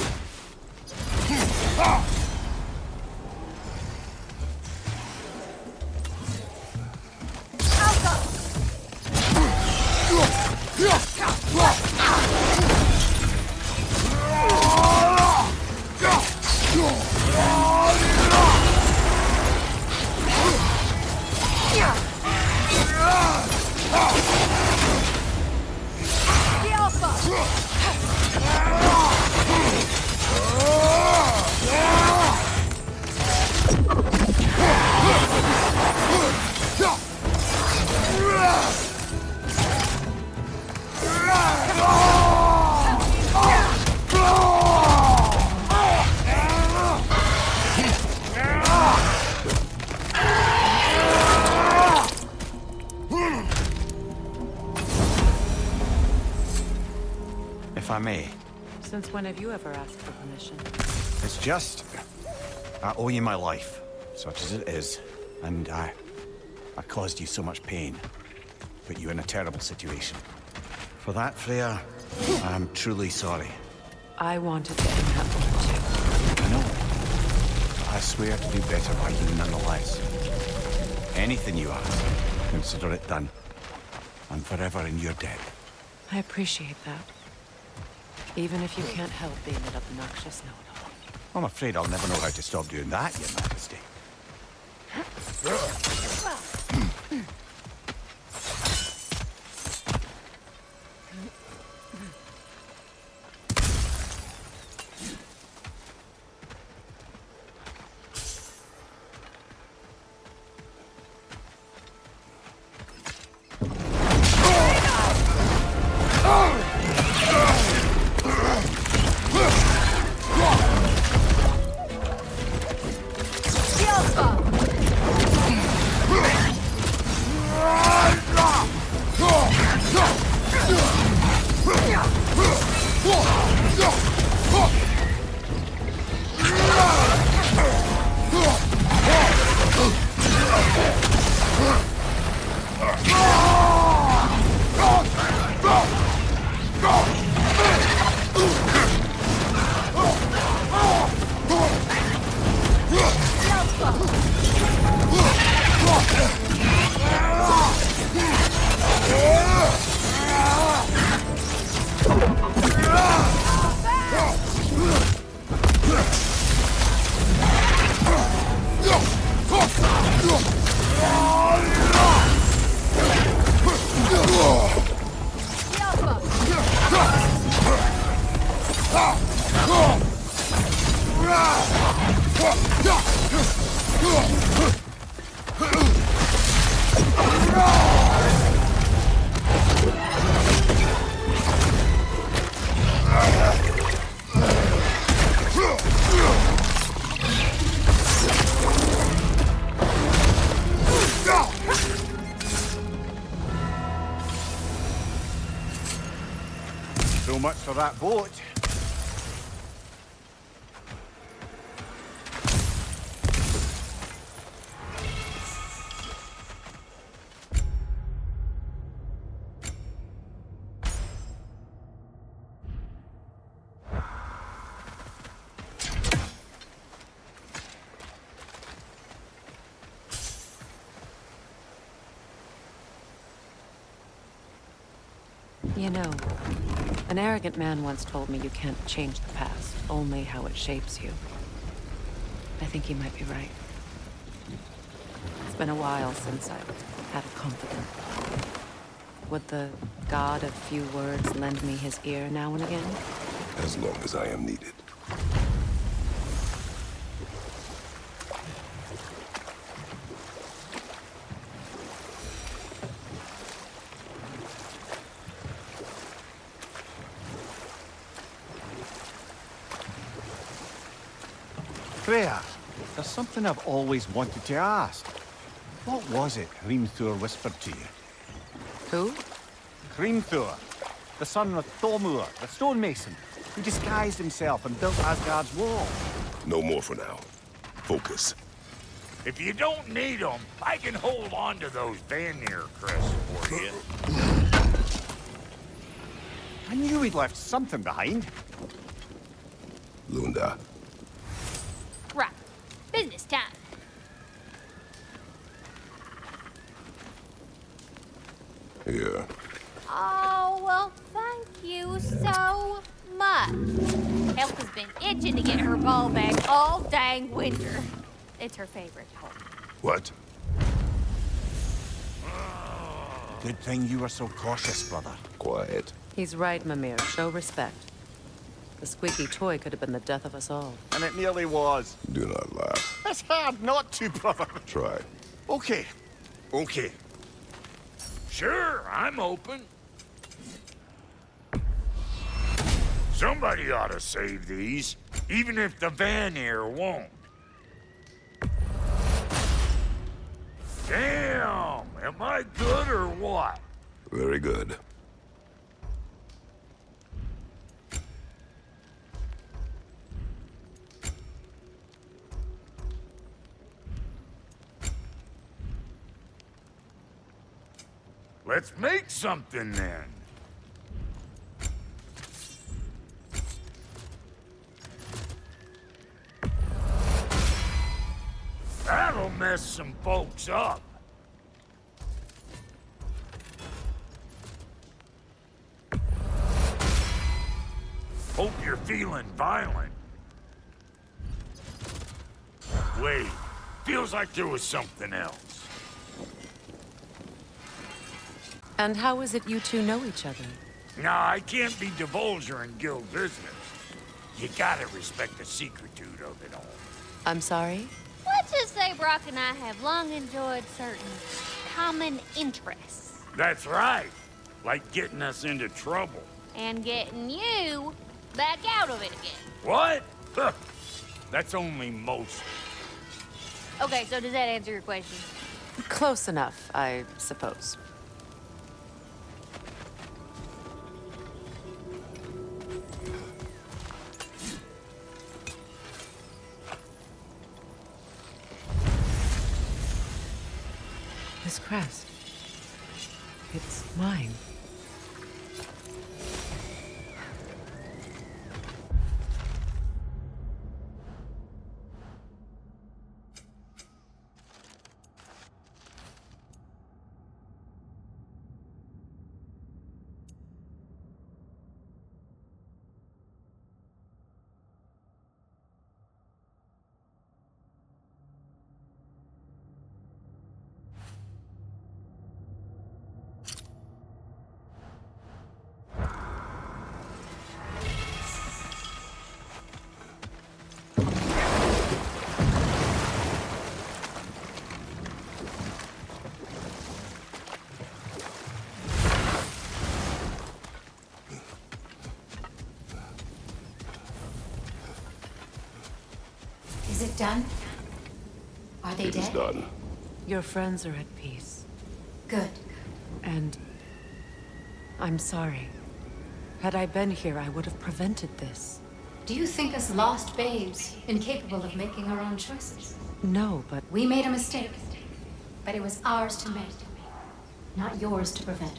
if I may. Since when have you ever asked for permission? It's just... I owe you my life, such as it is. And I caused you so much pain. Put you in a terrible situation. For that, Freya, I'm truly sorry. I wanted to end that war too. I know. But I swear to do better by you nonetheless. Anything you ask, consider it done. I'm forever in your debt. I appreciate that. Even if you can't help being an obnoxious know-it-all. I'm afraid I'll never know how to stop doing that, Your Majesty. So much for that boat. You know, an arrogant man once told me you can't change the past, only how it shapes you. I think he might be right. It's been a while since I've had a confidant. Would the god of few words lend me his ear now and again? As long as I am needed. Freya, there's something I've always wanted to ask. What was it Hrimthur whispered to you? Who? Hrimthur, the son of Thormur, the stonemason, who disguised himself and built Asgard's wall. No more for now. Focus. If you don't need them, I can hold on to those Vanir crests for you. I knew he'd left something behind. Lunda. Right. Business time. Here. Oh, well, thank you so much. Elf has been itching to get her ball back all dang winter. It's her favorite home. What? Good thing you were so cautious, brother. Quiet. He's right, Mimir. Show respect. The squeaky toy could have been the death of us all. And it nearly was. Do not laugh. It's hard not to, brother. Try. Okay. Okay. Sure, I'm open. Somebody ought to save these, even if the Vanir won't. Damn! Am I good or what? Very good. Let's make something then. That'll mess some folks up. Hope you're feeling violent. Wait, feels like there was something else. And how is it you two know each other? Nah, I can't be divulger in guild business. You gotta respect the secretude of it all. I'm sorry? Let's just say Brock and I have long enjoyed certain common interests. That's right. Like getting us into trouble. And getting you back out of it again. What? Huh. That's only most. Okay, so does that answer your question? Close enough, I suppose. This crest. It's mine. Is it done? Are they It is dead? done. Your friends are at peace. Good. And I'm sorry. Had I been here, I would have prevented this. Do you think us lost babes, incapable of making our own choices? No, but We made a mistake, but it was ours to make, not yours to prevent.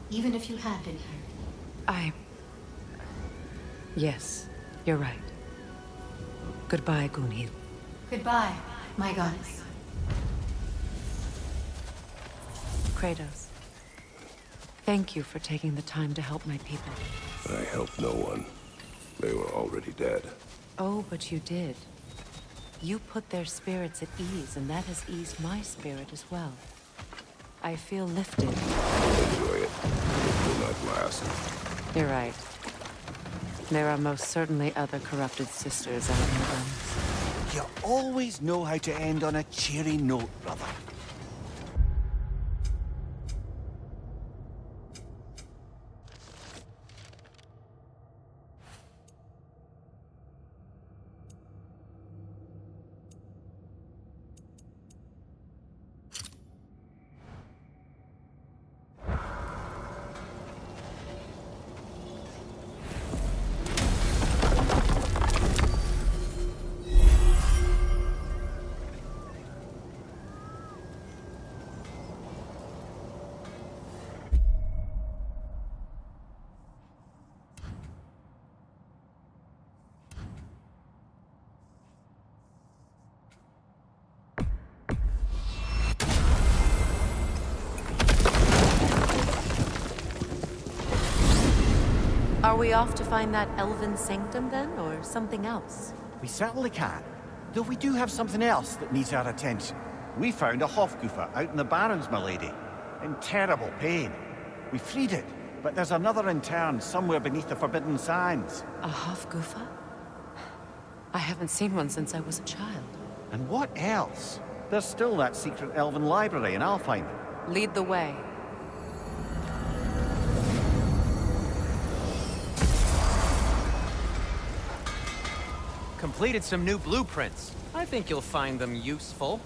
Even if you had been here. Yes, you're right. Goodbye, Gunhild. Goodbye, my goddess. Kratos. Thank you for taking the time to help my people. I helped no one. They were already dead. Oh, but you did. You put their spirits at ease, and that has eased my spirit as well. I feel lifted. Enjoy it. It will not last. You're right. There are most certainly other corrupted sisters out in the realms. You always know how to end on a cheery note, brother. Are we off to find that elven sanctum then, or something else? We certainly can. Though we do have something else that needs our attention. We found a Hofgufa out in the Barrens, my lady. In terrible pain. We freed it, but there's another intern somewhere beneath the Forbidden Sands. A Hofgufa? I haven't seen one since I was a child. And what else? There's still that secret elven library, and I'll find it. Lead the way. Completed some new blueprints. I think you'll find them useful.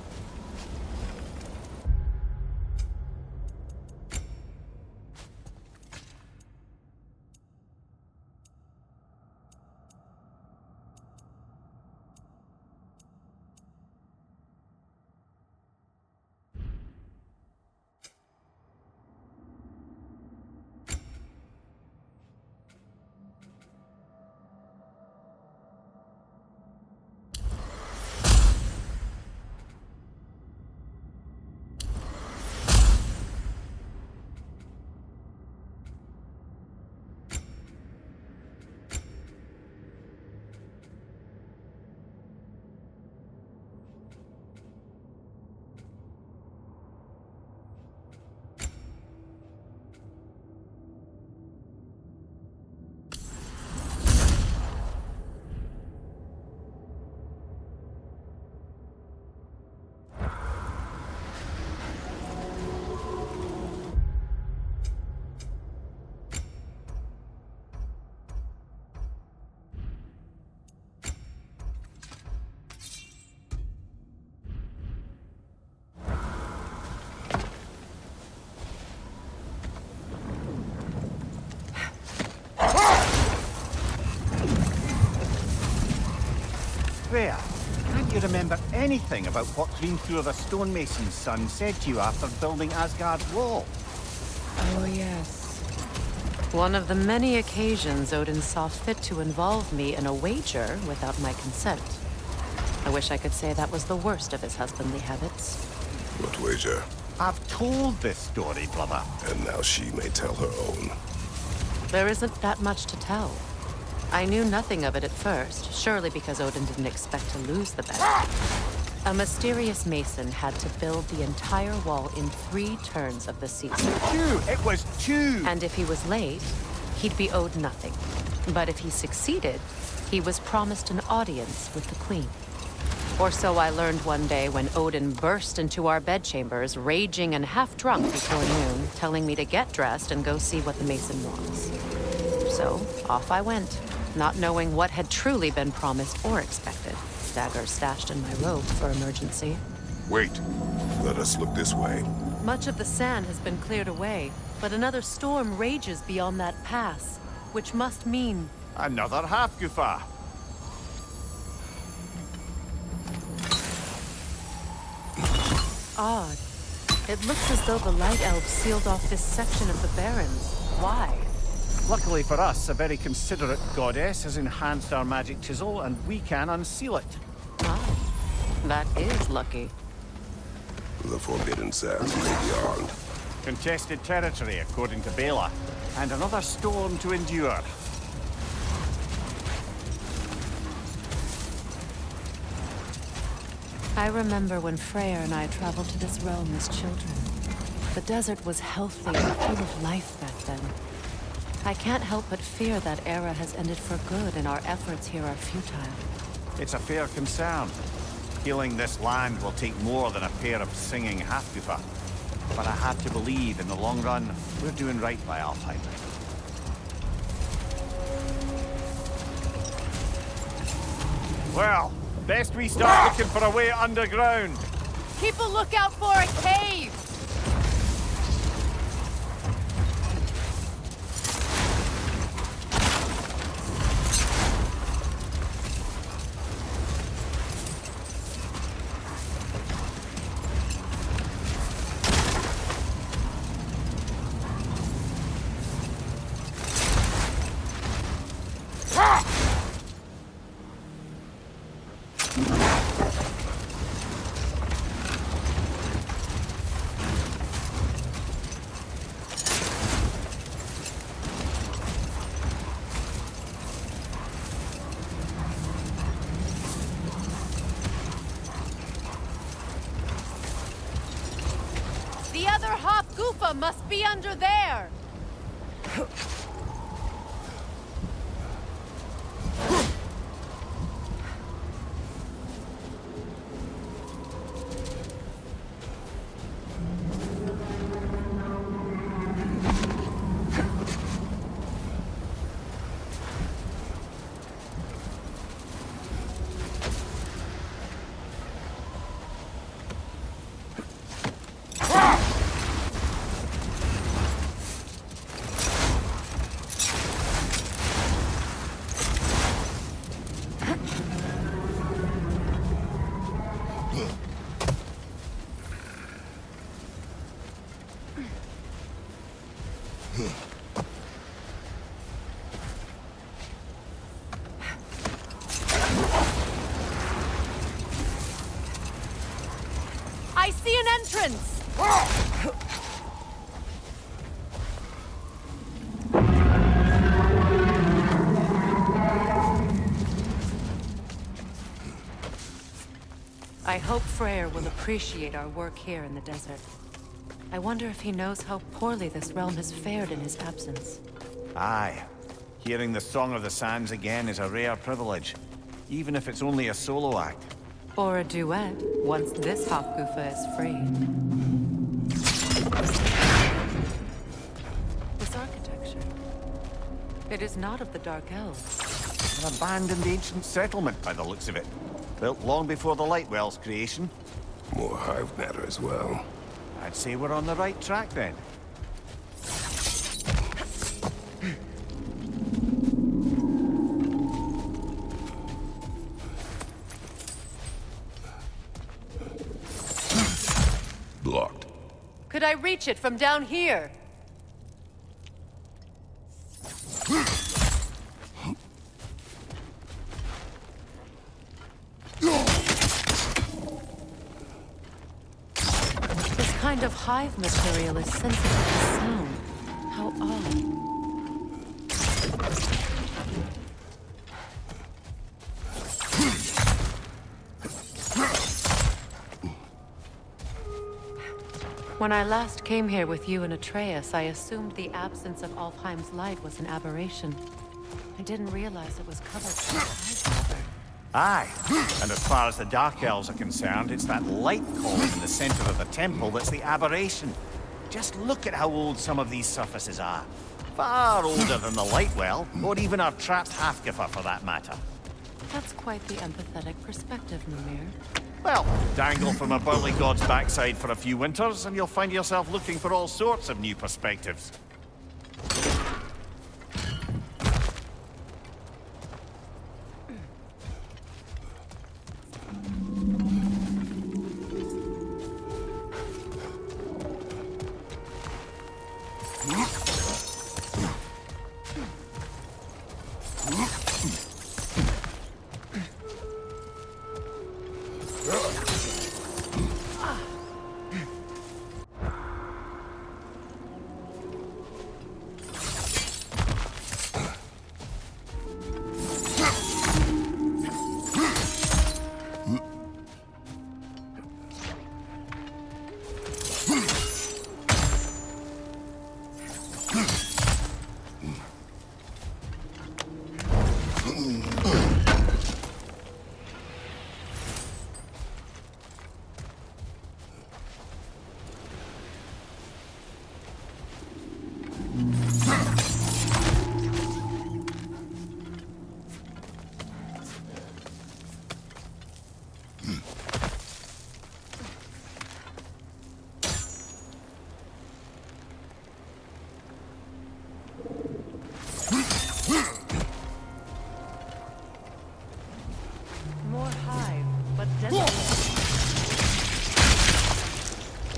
remember anything about what Hrimthur the stonemason's son said to you after building Asgard's wall. Oh, yes. One of the many occasions Odin saw fit to involve me in a wager without my consent. I wish I could say that was the worst of his husbandly habits. What wager? I've told this story, brother. And now she may tell her own. There isn't that much to tell. I knew nothing of it at first, surely because Odin didn't expect to lose the bet. A mysterious mason had to build the entire wall in 3 turns of the season. 2! It was 2! And if he was late, he'd be owed nothing. But if he succeeded, he was promised an audience with the queen. Or so I learned one day when Odin burst into our bedchambers, raging and half-drunk before noon, telling me to get dressed and go see what the mason wants. So, off I went, not knowing what had truly been promised or expected. Daggers stashed in my robe for emergency. Wait. Let us look this way. Much of the sand has been cleared away, but another storm rages beyond that pass, which must mean... Another Hafgufa. Odd. It looks as though the Light Elves sealed off this section of the Barrens. Why? Luckily for us, a very considerate goddess has enhanced our magic chisel, and we can unseal it. Ah, that is lucky. The Forbidden Sands lay beyond. Contested territory, according to Bela. And another storm to endure. I remember when Freyr and I traveled to this realm as children. The desert was healthy and full of life back then. I can't help but fear that era has ended for good and our efforts here are futile. It's a fair concern. Healing this land will take more than a pair of singing Hafgufa. But I have to believe, in the long run, we're doing right by Alfheim. Well, best we start looking for a way underground. Keep a lookout for a cave! The other Hafgufa must be under there! I see an entrance! I hope Freyr will appreciate our work here in the desert. I wonder if he knows how poorly this realm has fared in his absence. Aye. Hearing the Song of the Sands again is a rare privilege, even if it's only a solo act. Or a duet, once this Hafgufa is freed. This architecture. It is not of the Dark Elves. An abandoned ancient settlement, by the looks of it. Built long before the Lightwell's creation. More hive matter as well. I'd say we're on the right track then. I reach it from down here? This kind of hive material is sensitive to sound. How odd. When I last came here with you and Atreus, I assumed the absence of Alfheim's light was an aberration. I didn't realize it was covered by ice. Aye, and as far as the Dark Elves are concerned, it's that light column in the center of the temple that's the aberration. Just look at how old some of these surfaces are. Far older than the Lightwell, or even our trapped Halfgiffer for that matter. That's quite the empathetic perspective, Mimir. Well, dangle from a burly god's backside for a few winters, and you'll find yourself looking for all sorts of new perspectives.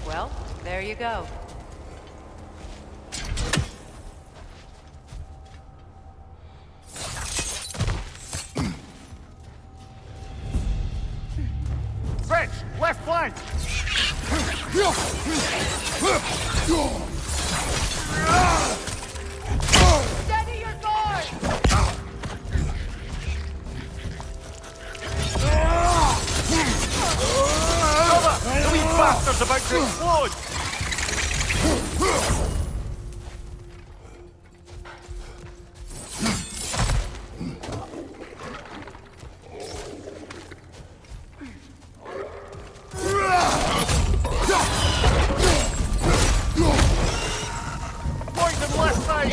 Well, there you go. French, left flank! Steady your guard! The wee bastard's about to explode! Poison left side!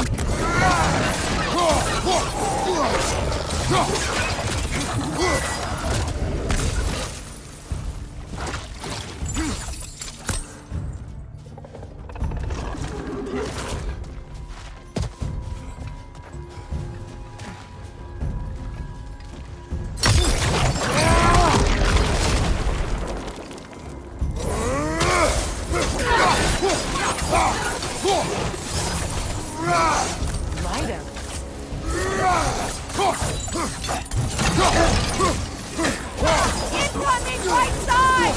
Incoming right side!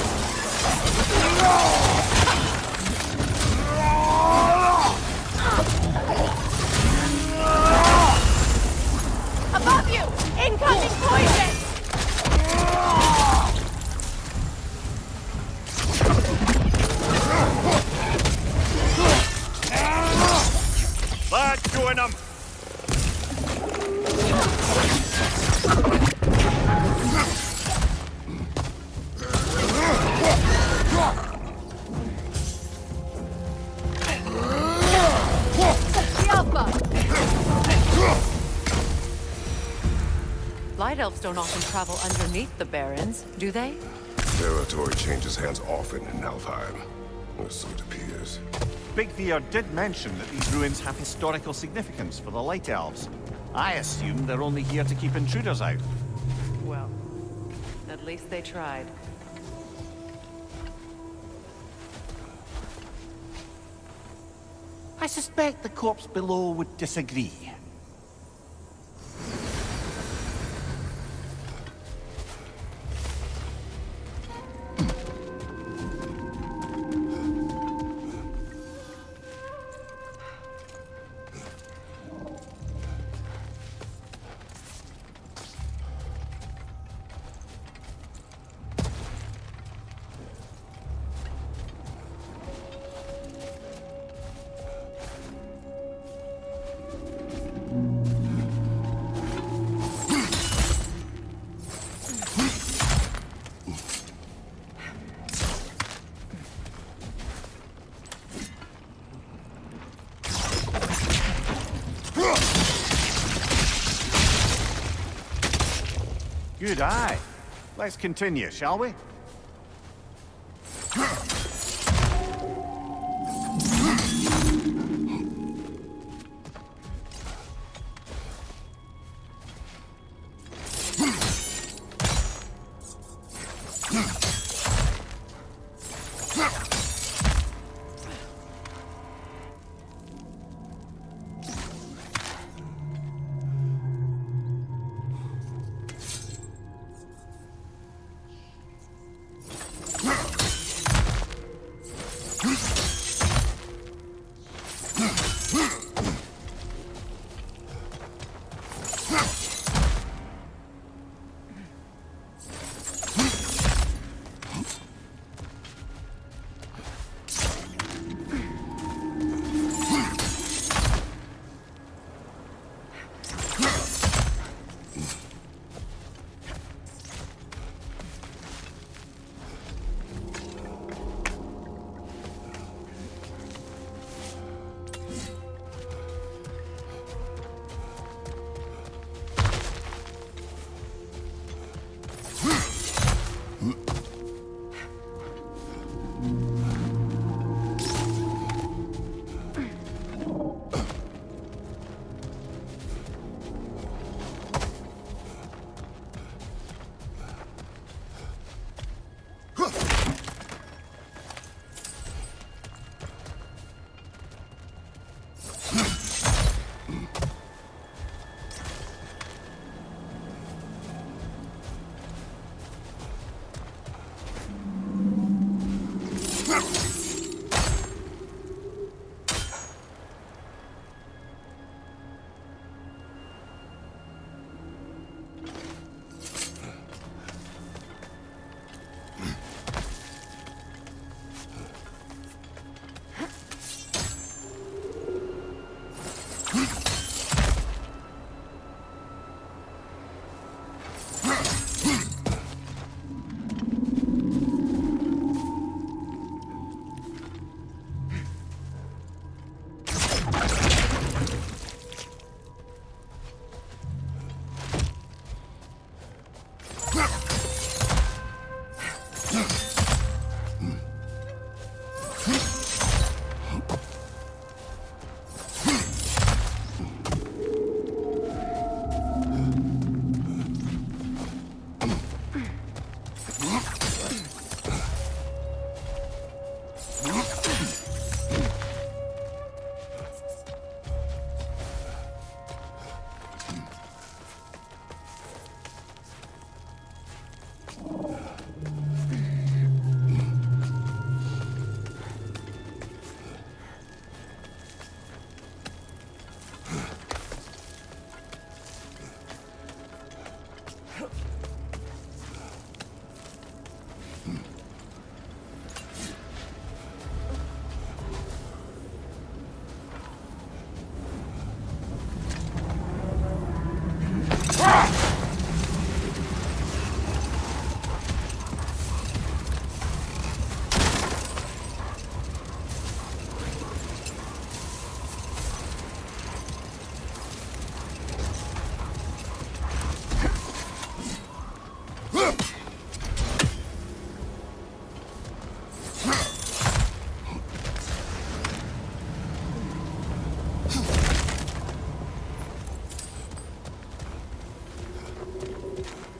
Above you! Incoming poison! That's doing them! Light elves don't often travel underneath the barrens, do they? Territory changes hands often in Alfheim, or so it appears. Big Veer did mention that these ruins have historical significance for the Light Elves. I assume they're only here to keep intruders out. Well, at least they tried. I suspect the corpse below would disagree. Good eye. Let's continue, shall we?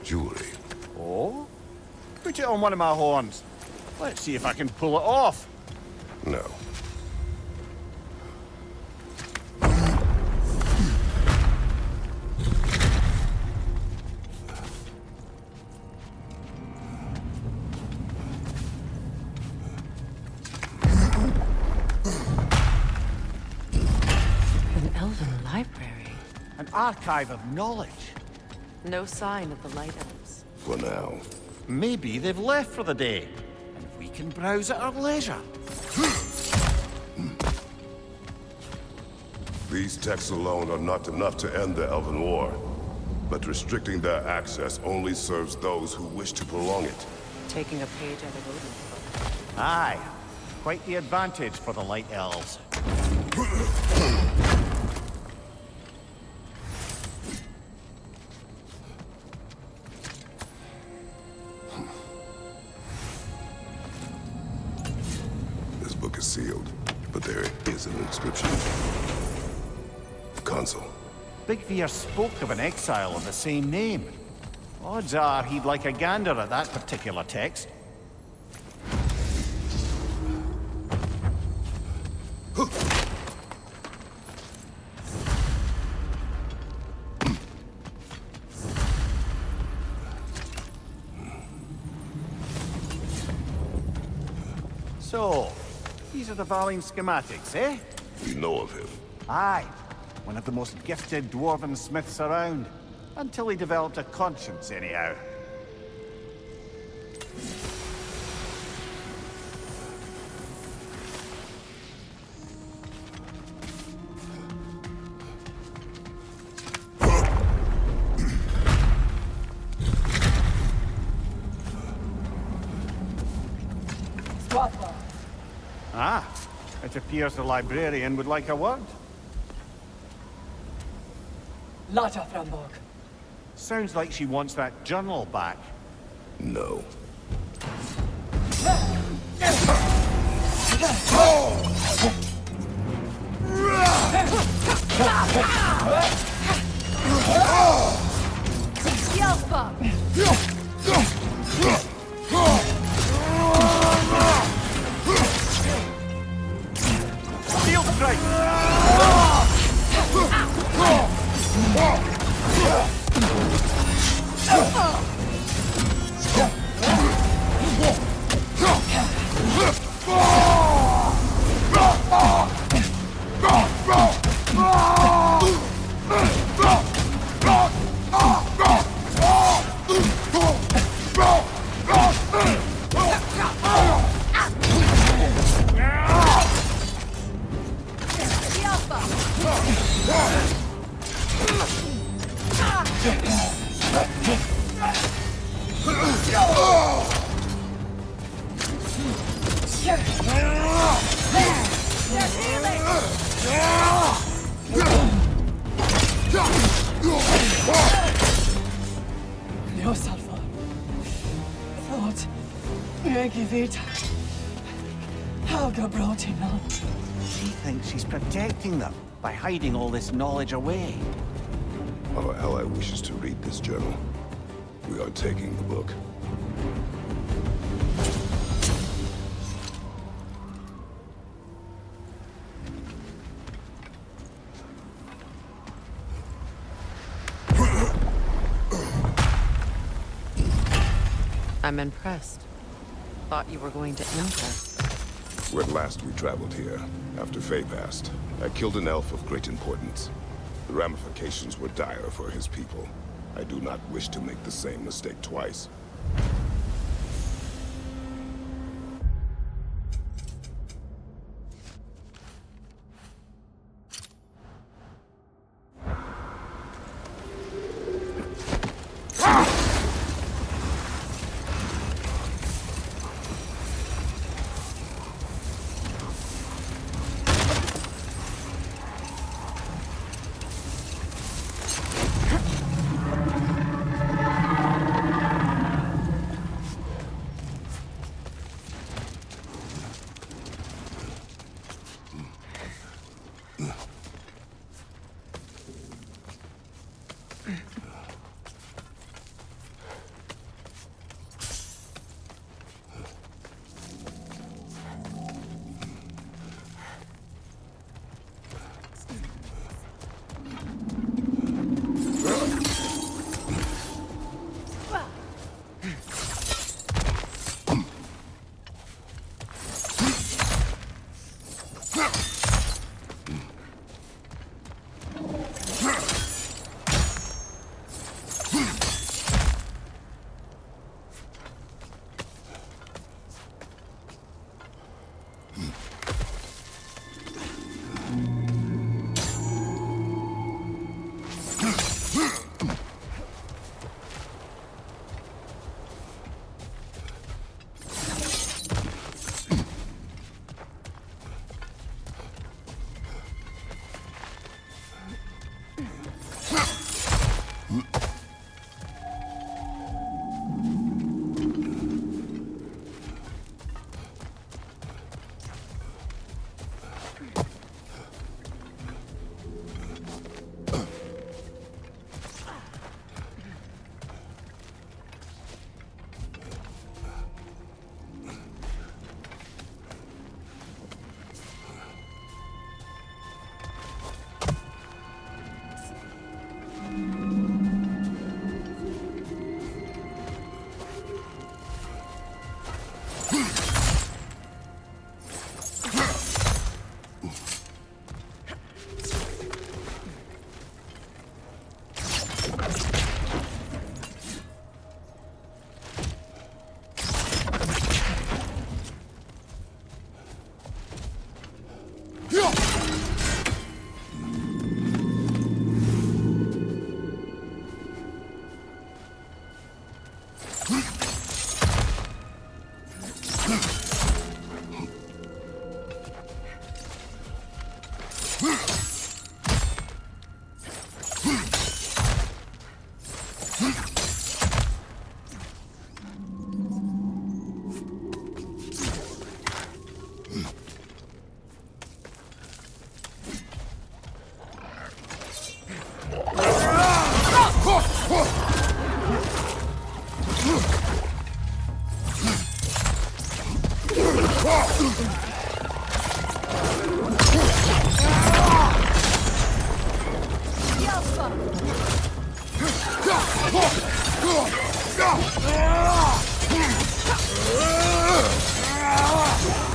Jewelry. Oh? Put it on one of my horns. Let's see if I can pull it off. No. library. An archive of knowledge. No sign of the Light Elves. For now. Maybe they've left for the day, and we can browse at our leisure. These texts alone are not enough to end the Elven War. But restricting their access only serves those who wish to prolong it. Taking a page out of Odin's book. Aye. Quite the advantage for the Light Elves. This book is sealed, but there is an inscription. Consul. Big Veer spoke of an exile of the same name. Odds are he'd like a gander at that particular text. So, these are the Valine schematics, eh? We know of him. Aye. One of the most gifted dwarven smiths around. Until he developed a conscience, anyhow. Ah, it appears the librarian would like a word. Lotta Framborg. Sounds like she wants that journal back. No. Field strike! She thinks she's protecting them by hiding all this knowledge away. Our ally wishes to read this journal. We are taking the book. I'm impressed. Thought you were going to end her. When last we traveled here, after Faye passed, I killed an elf of great importance. The ramifications were dire for his people. I do not wish to make the same mistake twice.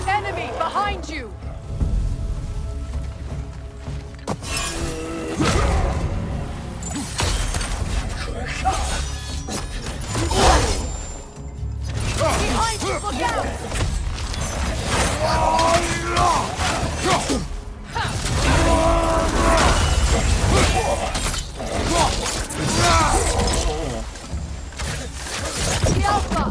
Enemy behind you! Behind you, look out! The Alpha!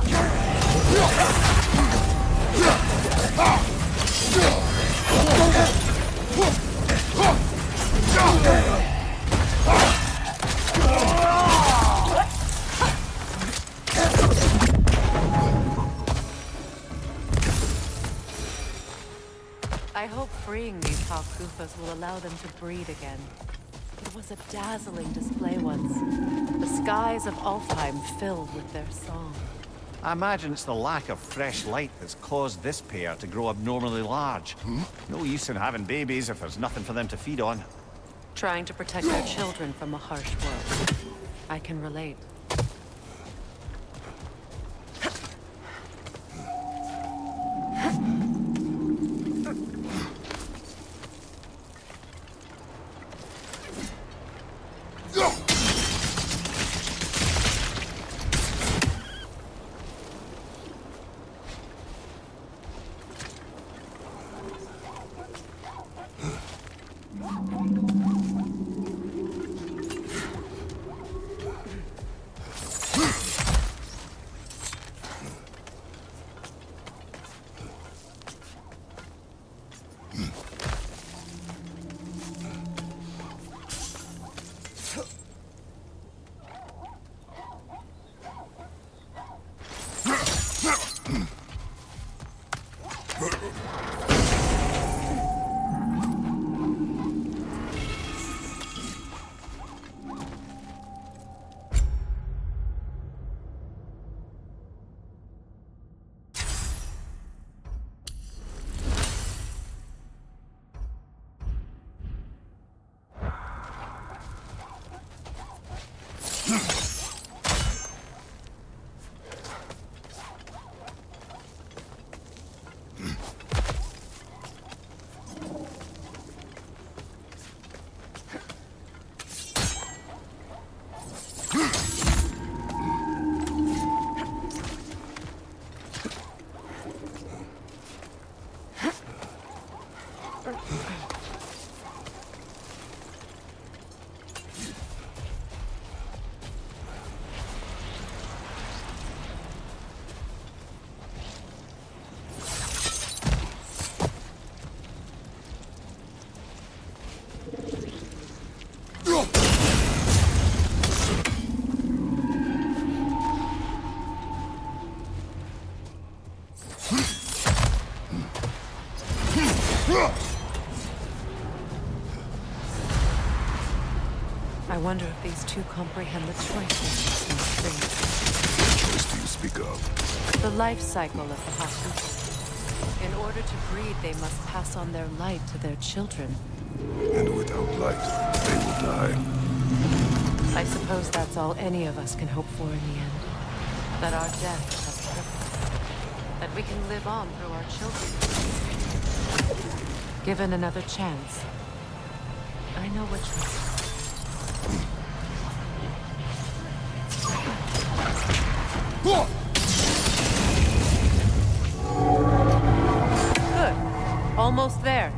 I hope freeing these Half-Goofas will allow them to breed again. It was a dazzling display once. The skies of Alfheim filled with their song. I imagine it's the lack of fresh light that's caused this pair to grow abnormally large. No use in having babies if there's nothing for them to feed on. Trying to protect their children from a harsh world. I can relate. I wonder if these two comprehend the choices in spring. What choice do you speak of? The life cycle of the Hakuto. In order to breed, they must pass on their light to their children. And without light, they will die. I suppose that's all any of us can hope for in the end. That our death has purpose. That we can live on through our children. Given another chance, I know which one. Good. Almost there.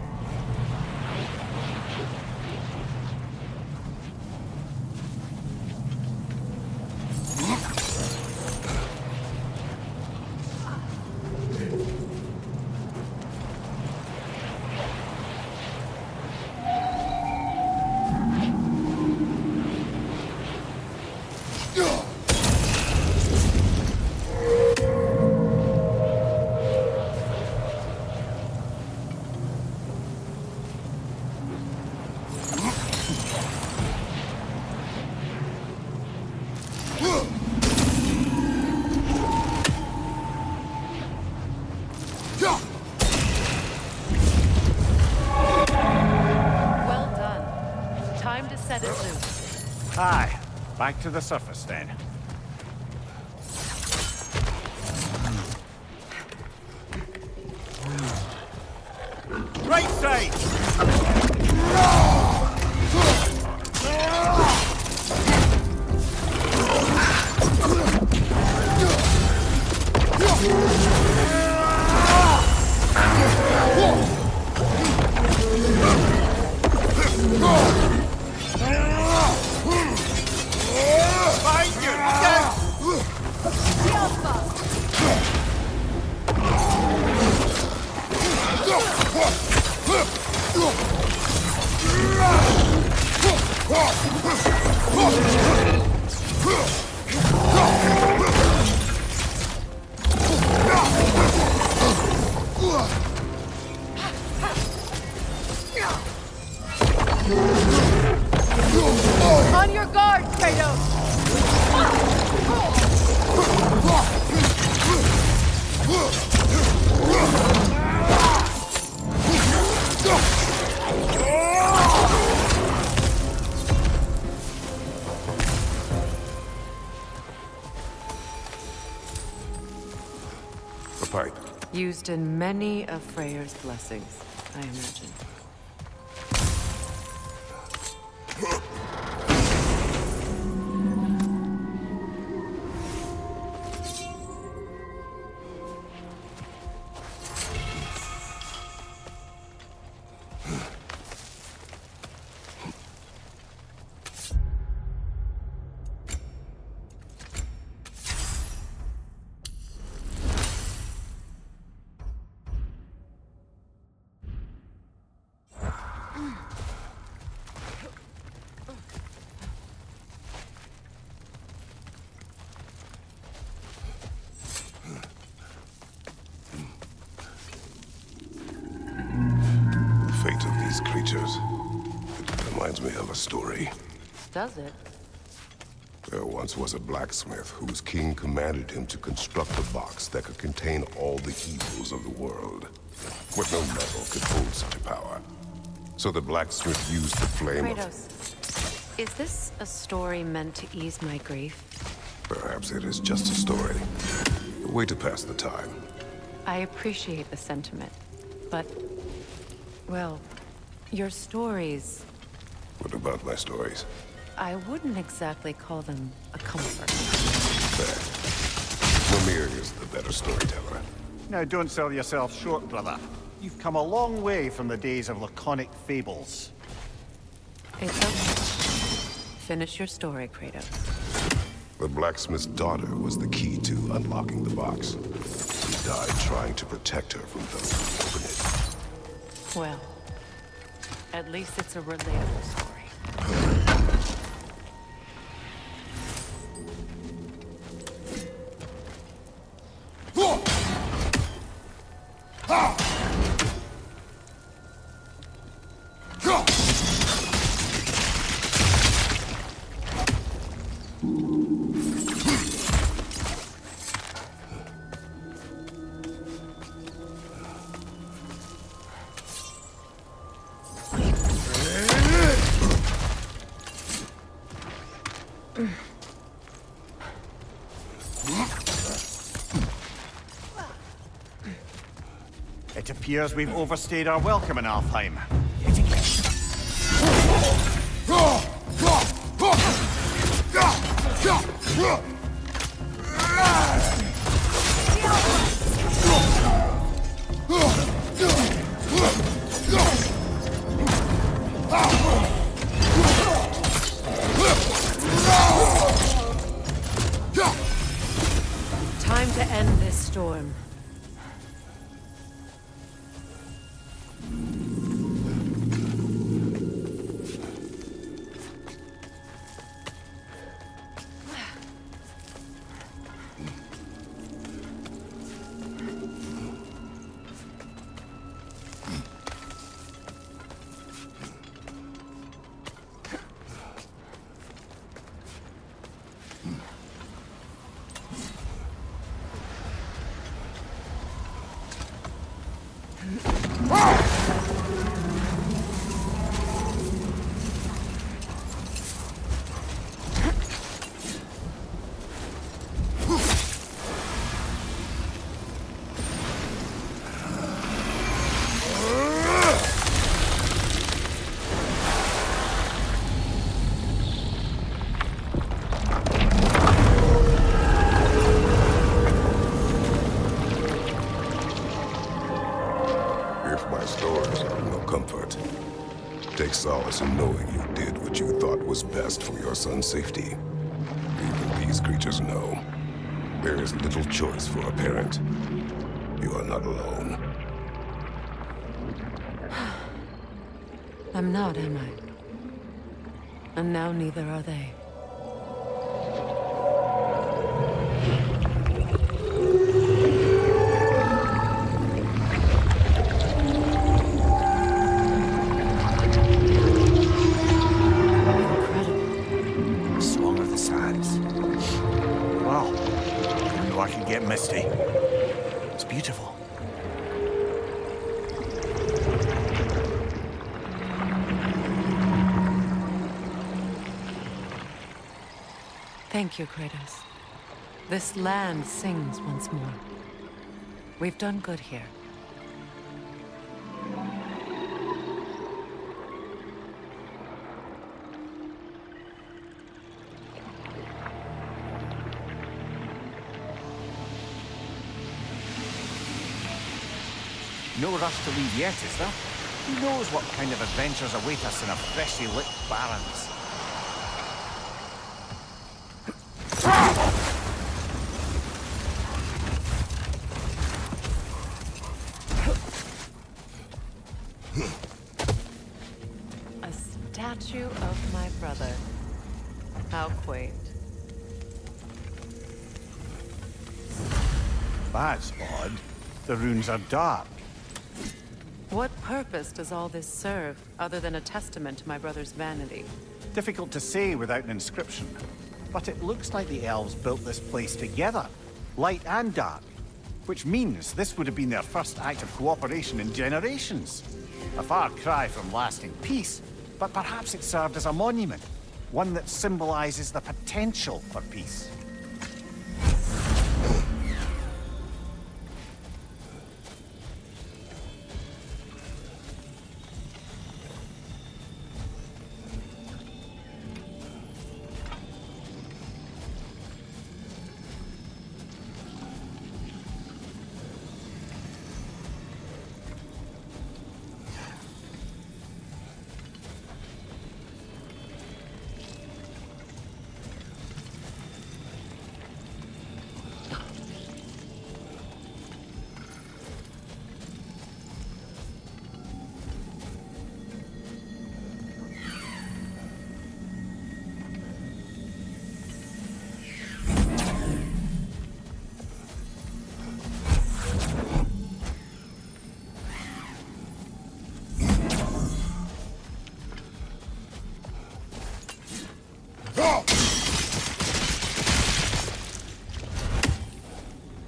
is loose. Aye. Back to the surface then. Right side! On your guard, Kratos! The pipe. Used in many of Freyer's blessings, I imagine. The fate of these creatures. It reminds me of a story. Does it? There once was a blacksmith whose king commanded him to construct a box that could contain all the evils of the world. But no metal could hold such a power. So the blacksmith used the flame of... Kratos, is this a story meant to ease my grief? Perhaps it is just a story. A way to pass the time. I appreciate the sentiment, but... well, your stories... What about my stories? I wouldn't exactly call them a comfort. Fair. Mimir is the better storyteller. Now don't sell yourself short, brother. You've come a long way from the days of laconic fables. It's okay. Finish your story, Kratos. The blacksmith's daughter was the key to unlocking the box. He died trying to protect her from those who open it. Well, at least it's a relatable story. It appears we've overstayed our welcome in Alfheim. Time to end this storm. thought was best for your son's safety. Even these creatures know. There is little choice for a parent. You are not alone. I'm not, am I? And now neither are they. Incredible. Song of the Sands. Wow. I know I can get misty. It's beautiful. Thank you, Kratos. This land sings once more. We've done good here. No rush to leave yet, is there? Who knows what kind of adventures await us in our freshly lit barrens? A statue of my brother. How quaint. That's odd. The runes are dark. What purpose does all this serve, other than a testament to my brother's vanity? Difficult to say without an inscription. But it looks like the elves built this place together, light and dark. Which means this would have been their first act of cooperation in generations. A far cry from lasting peace, but perhaps it served as a monument. One that symbolizes the potential for peace.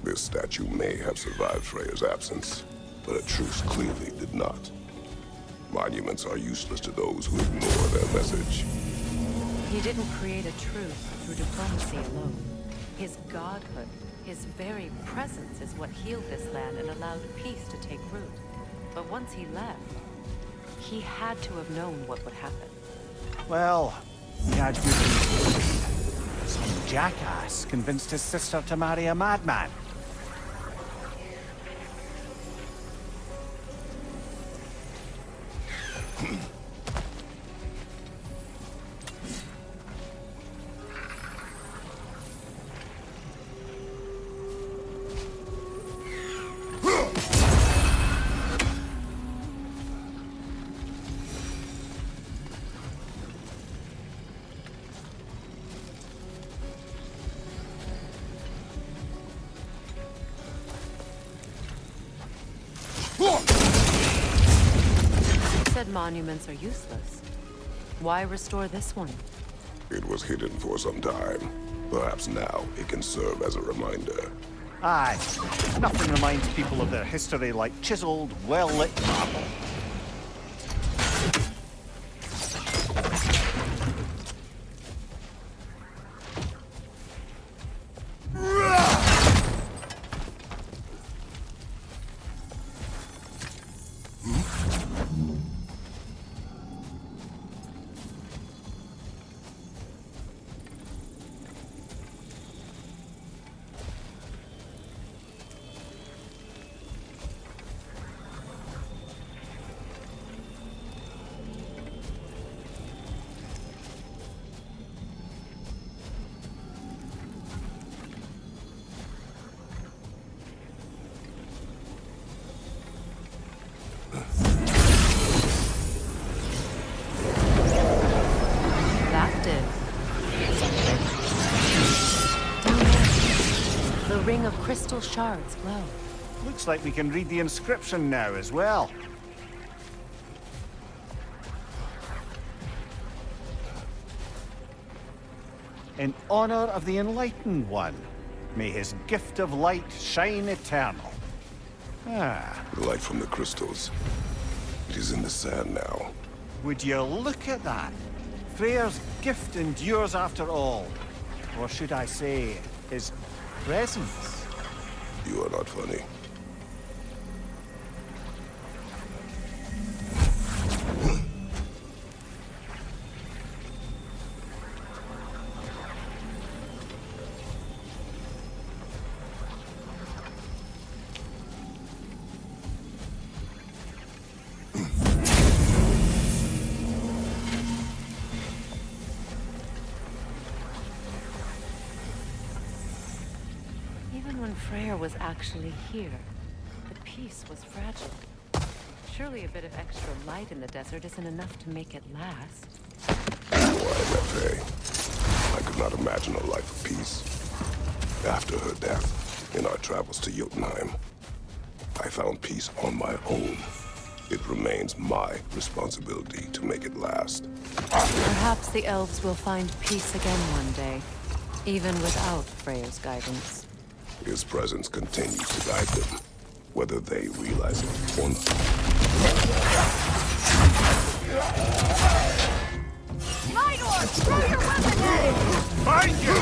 This statue may have survived Frey's absence, but a truce clearly did not. Monuments are useless to those who ignore their message. He didn't create a truth through diplomacy alone. His godhood, his very presence is what healed this land and allowed peace to take root. But once he left, he had to have known what would happen. Well, he had good reason. Some jackass convinced his sister to marry a madman. You said monuments are useless. Why restore this one? It was hidden for some time. Perhaps now it can serve as a reminder. Aye, nothing reminds people of their history like chiseled, well-lit marble. ring of crystal shards glow. Looks like we can read the inscription now as well. In honor of the Enlightened One, may his gift of light shine eternal. Ah, The light from the crystals. It is in the sand now. would you look at that? Freyer's gift endures after all. Or should I say, his presence? You are not funny. Even when Freyr was actually here, the peace was fragile. Surely a bit of extra light in the desert isn't enough to make it last. Before I met Faye, I could not imagine a life of peace. After her death, in our travels to Jotunheim, I found peace on my own. It remains my responsibility to make it last. Perhaps the elves will find peace again one day, even without Freyr's guidance. His presence continues to guide them, whether they realize it or not. Minor, throw your weapon at it! Find you!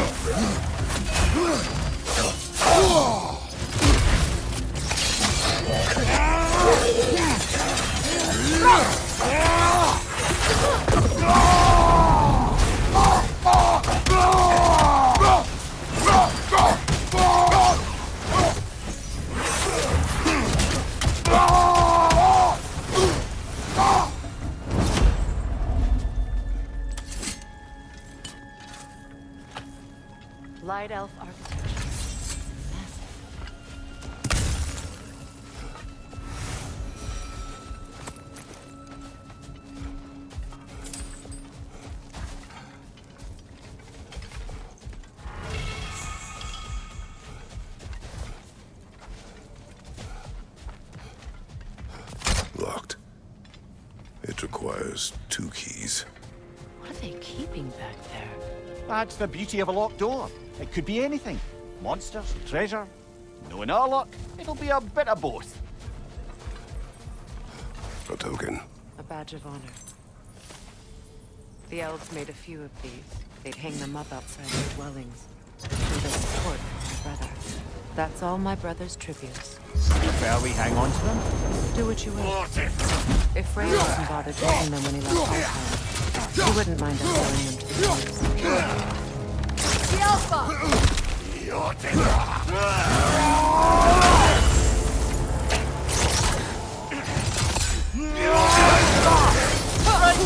Light elf architecture. Locked. It requires 2 keys. What are they keeping back there? That's the beauty of a locked door. It could be anything. Monsters, treasure. Knowing our luck, it'll be a bit of both. A token. A badge of honor. The elves made a few of these. They'd hang them up outside their dwellings. To show their support for my brother. That's all my brother's tributes. Prefer we hang on to them? Do what you will. If Frey wasn't bothered taking them when he left Alfheim, he wouldn't mind us selling them to the elves. The Alpha!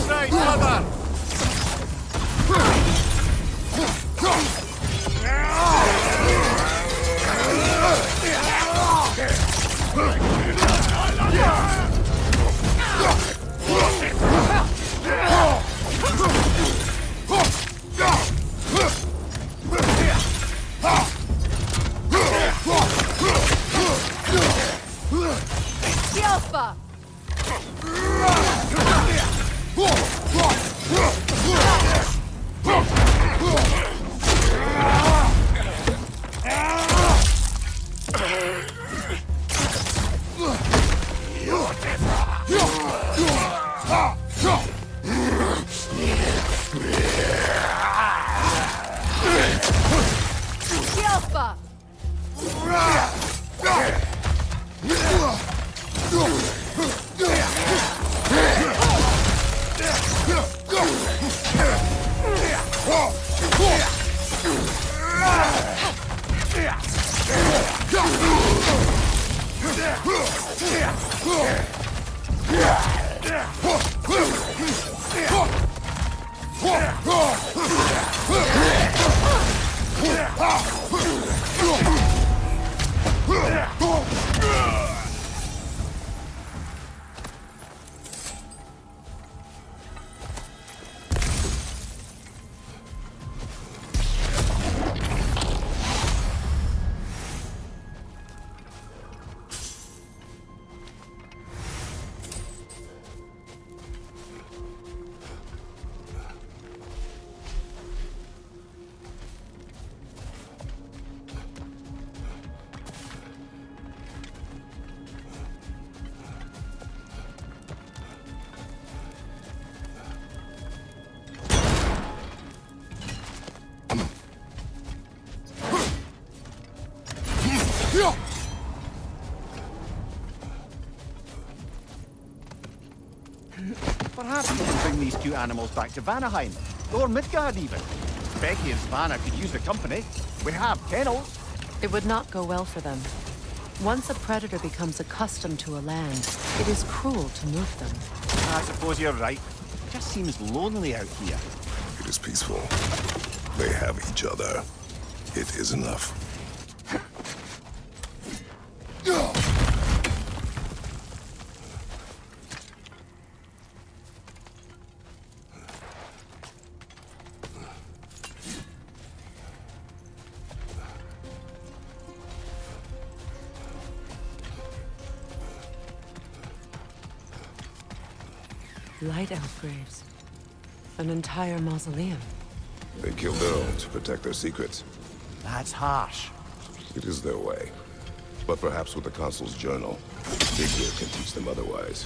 Right, brother! The Alpha! The Alpha! these cute animals back to Vanaheim, or Midgard even. Becky and Svana could use the company. We have kennels. It would not go well for them. Once a predator becomes accustomed to a land, it is cruel to move them. I suppose you're right. It just seems lonely out here. It is peaceful. They have each other. It is enough. Light elf graves. An entire mausoleum. They killed their own to protect their secrets. That's harsh. It is their way. But perhaps with the Consul's journal, Figure can teach them otherwise.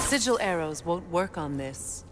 Sigil arrows won't work on this.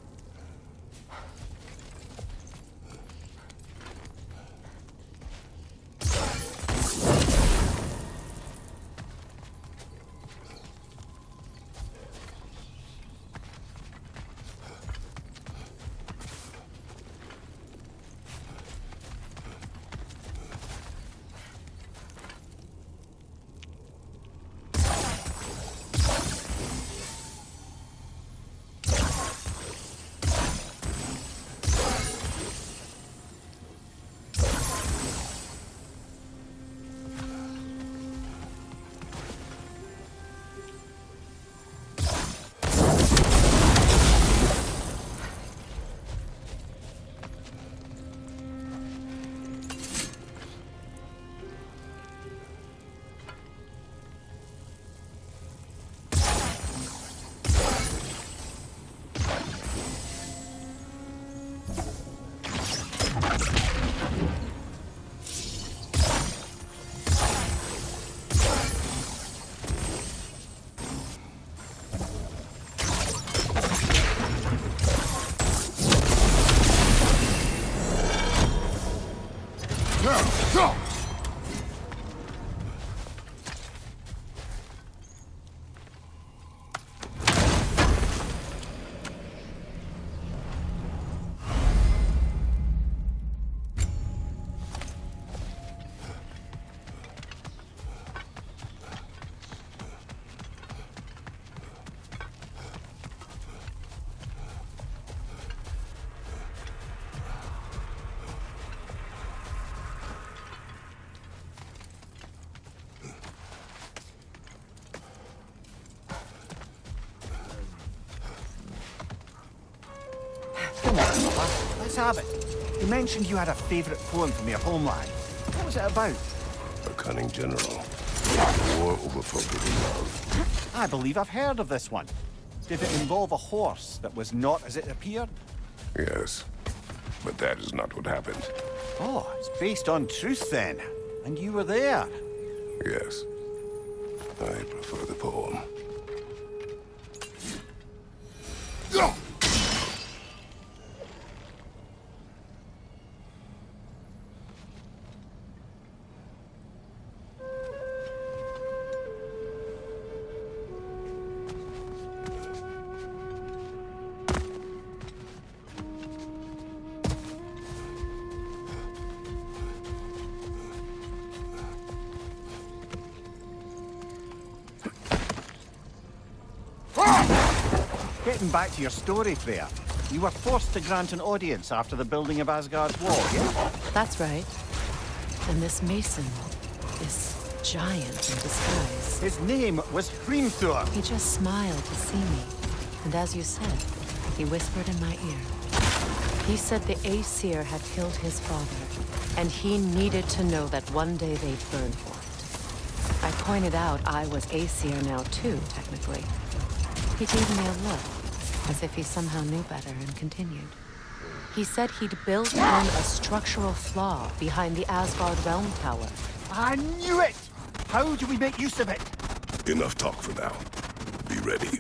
Let's have it. You mentioned you had a favorite poem from your homeland. What was it about? A cunning general. War over forbidden love. I believe I've heard of this one. Did it involve a horse that was not as it appeared? Yes, but that is not what happened. Oh, it's based on truth then. And you were there. Yes. I prefer the poem. Getting back to your story, Freya. You were forced to grant an audience after the building of Asgard's wall, yeah? That's right. And this mason, this giant in disguise, His name was Hrimthur. he just smiled to see me. And as you said, he whispered in my ear. He said the Aesir had killed his father, and he needed to know that one day they'd burn for it. I pointed out I was Aesir now too, technically. He gave me a look, as if he somehow knew better, and continued. He said he'd built in a structural flaw behind the Asgard Realm Tower. I knew it! How do we make use of it? Enough talk for now. Be ready.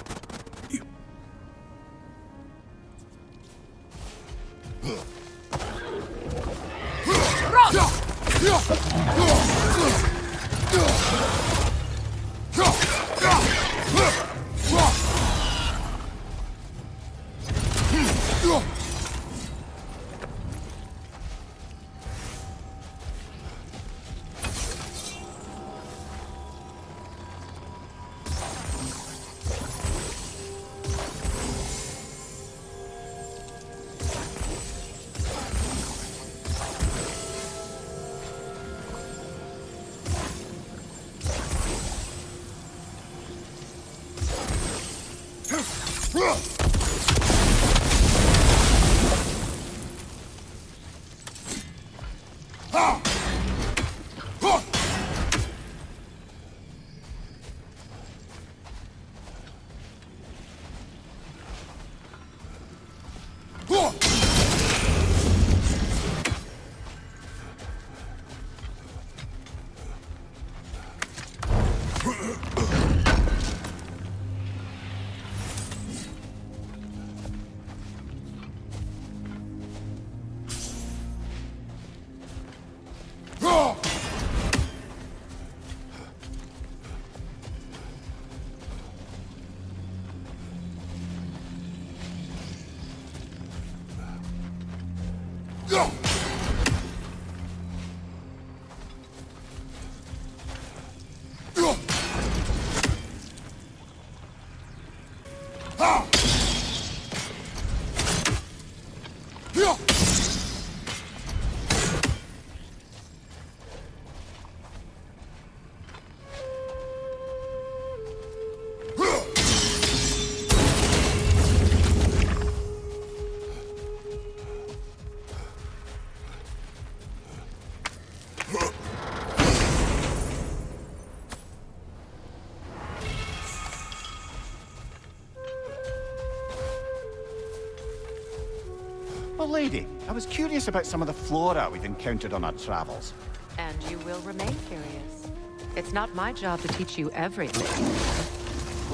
Well, lady, I was curious about some of the flora we've encountered on our travels. And you will remain curious. It's not my job to teach you everything.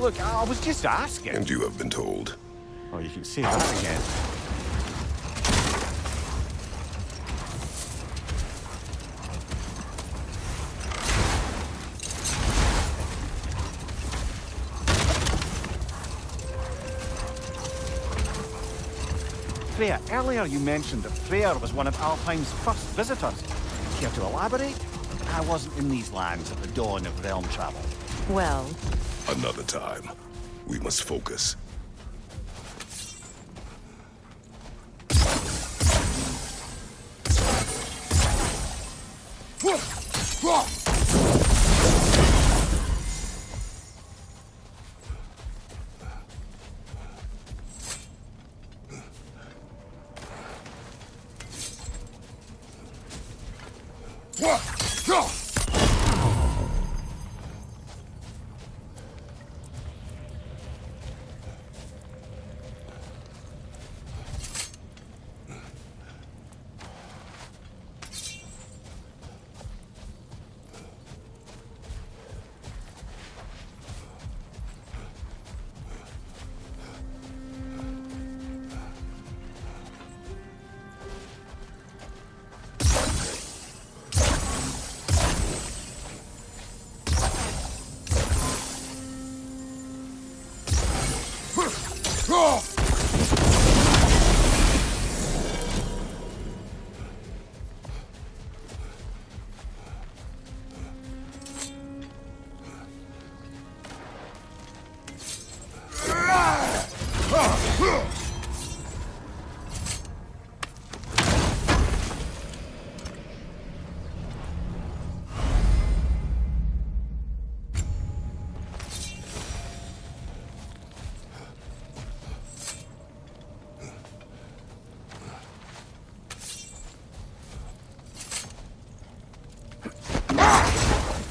Look, I was just asking. And you have been told. Oh, you can say that again. Freya, earlier you mentioned that Freyr was one of Alfheim's first visitors. Care to elaborate? I wasn't in these lands at the dawn of realm travel. Well, Another time. We must focus.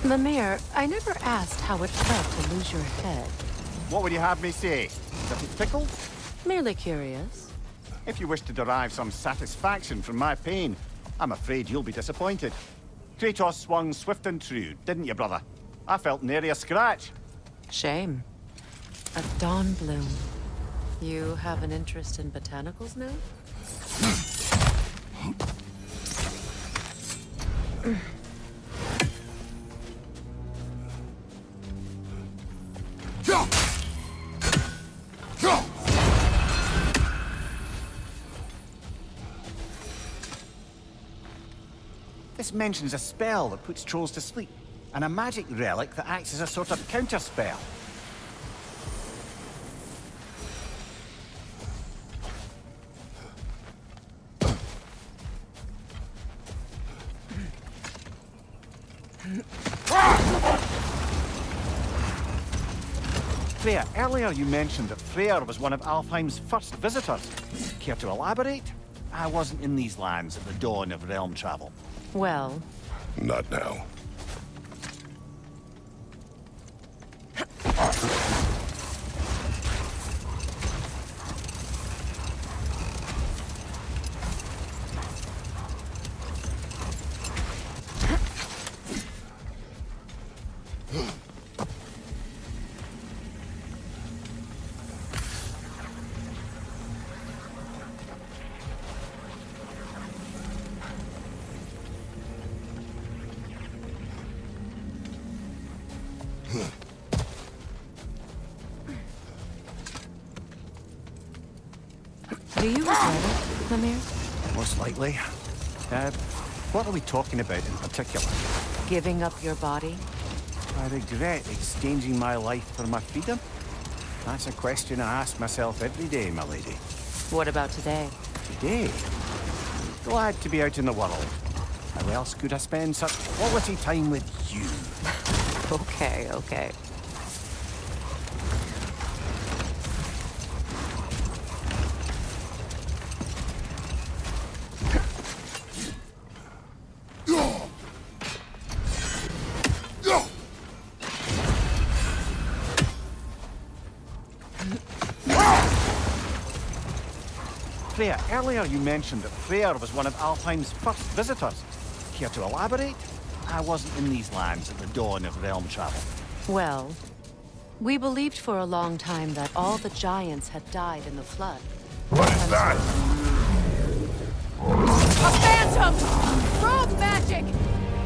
Mimir, I never asked how it felt to lose your head. What would you have me say? That it tickled? Merely curious. If you wish to derive some satisfaction from my pain, I'm afraid you'll be disappointed. Kratos swung swift and true, didn't you, brother? I felt nary a scratch. Shame. A dawn bloom. You have an interest in botanicals now? This mentions a spell that puts trolls to sleep, and a magic relic that acts as a sort of counterspell. Freya, earlier you mentioned that Freyr was one of Alfheim's first visitors. Care to elaborate? I wasn't in these lands at the dawn of realm travel. Well, Not now. do you regret it, Mimir? Most likely. What are we talking about in particular? Giving up your body? I regret exchanging my life for my freedom? That's a question I ask myself every day, my lady. What about today? Today? Glad to be out in the world. How else could I spend such quality time with you? Okay, okay. Freya, earlier you mentioned that Freyr was one of Alfheim's first visitors. Care to elaborate? I wasn't in these lands at the dawn of realm travel. Well, we believed for a long time that all the giants had died in the flood. What is that? A phantom! Rogue magic!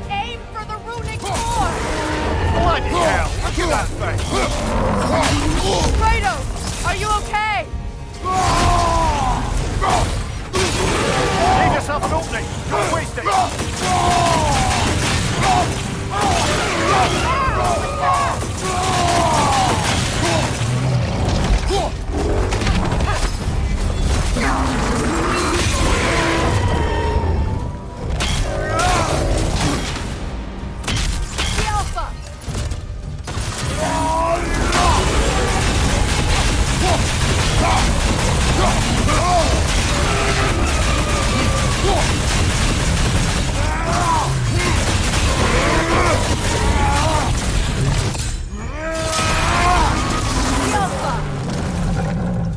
Aim for the runic core! Bloody hell! Look at that thing! Kratos! Are you okay? Leave yourself an opening! Don't waste it! The Alpha!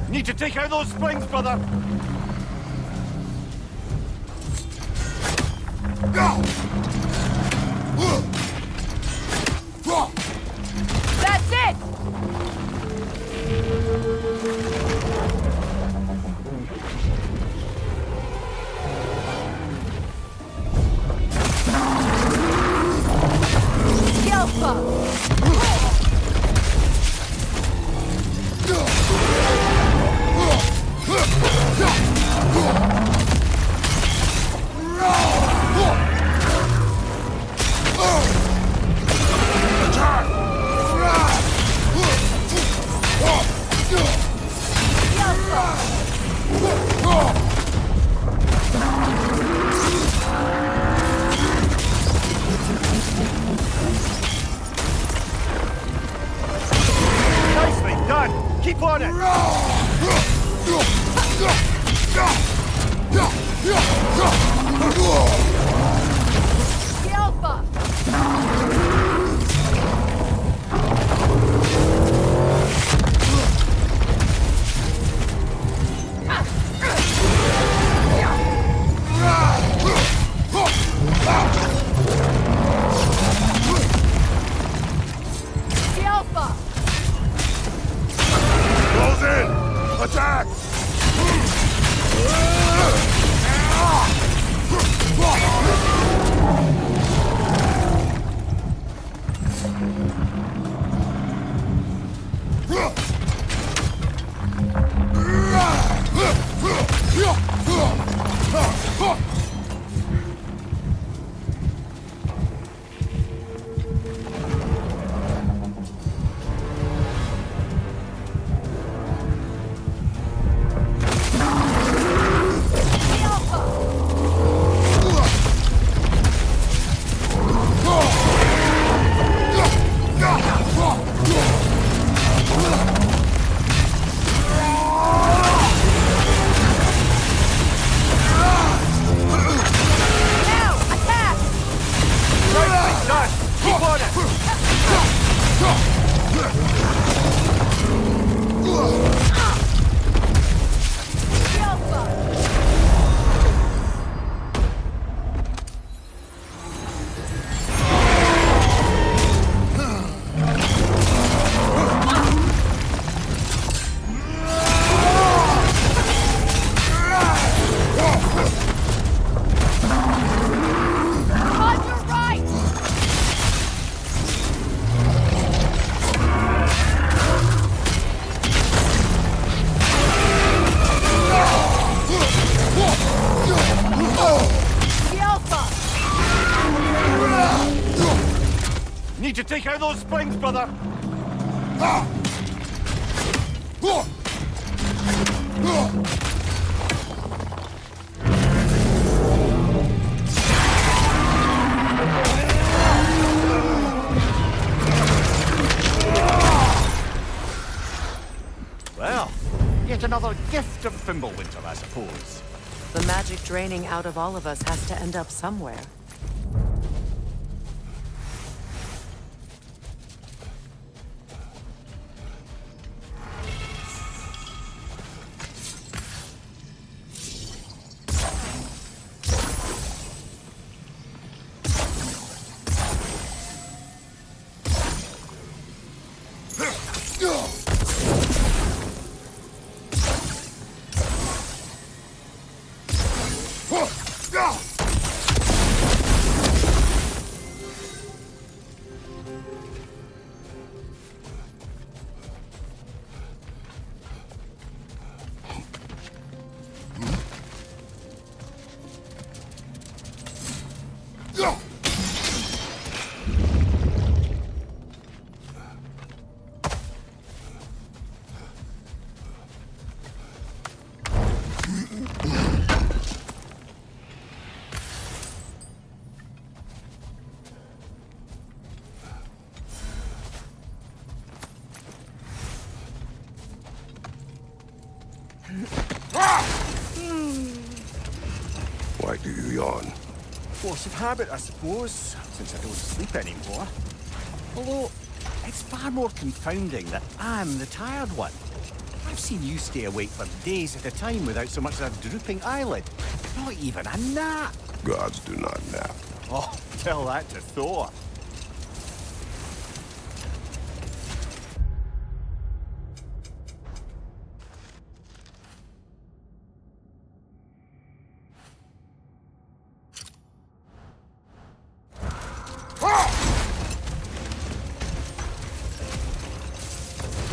Need to take out those springs, brother! That's it! The Alpha! The Alpha! The Alpha! Close in! Attack! Need to take out those springs, brother! Well, yet another gift of Fimbulwinter, I suppose. The magic draining out of all of us has to end up somewhere. Why do you yawn? Force of habit, I suppose, since I don't sleep anymore. Although, it's far more confounding that I'm the tired one. I've seen you stay awake for days at a time without so much as a drooping eyelid. Not even a nap. Gods do not nap. Oh, tell that to Thor.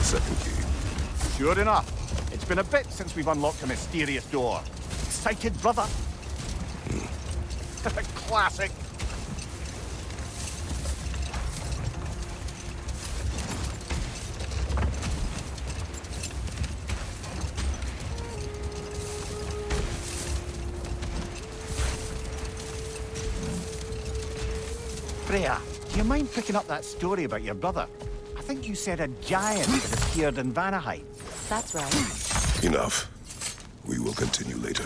Second key. Sure enough. It's been a bit since we've unlocked a mysterious door. Excited, brother? Classic. Freya, do you mind picking up that story about your brother? I think you said a giant had appeared in Vanaheim. That's right. Enough. We will continue later.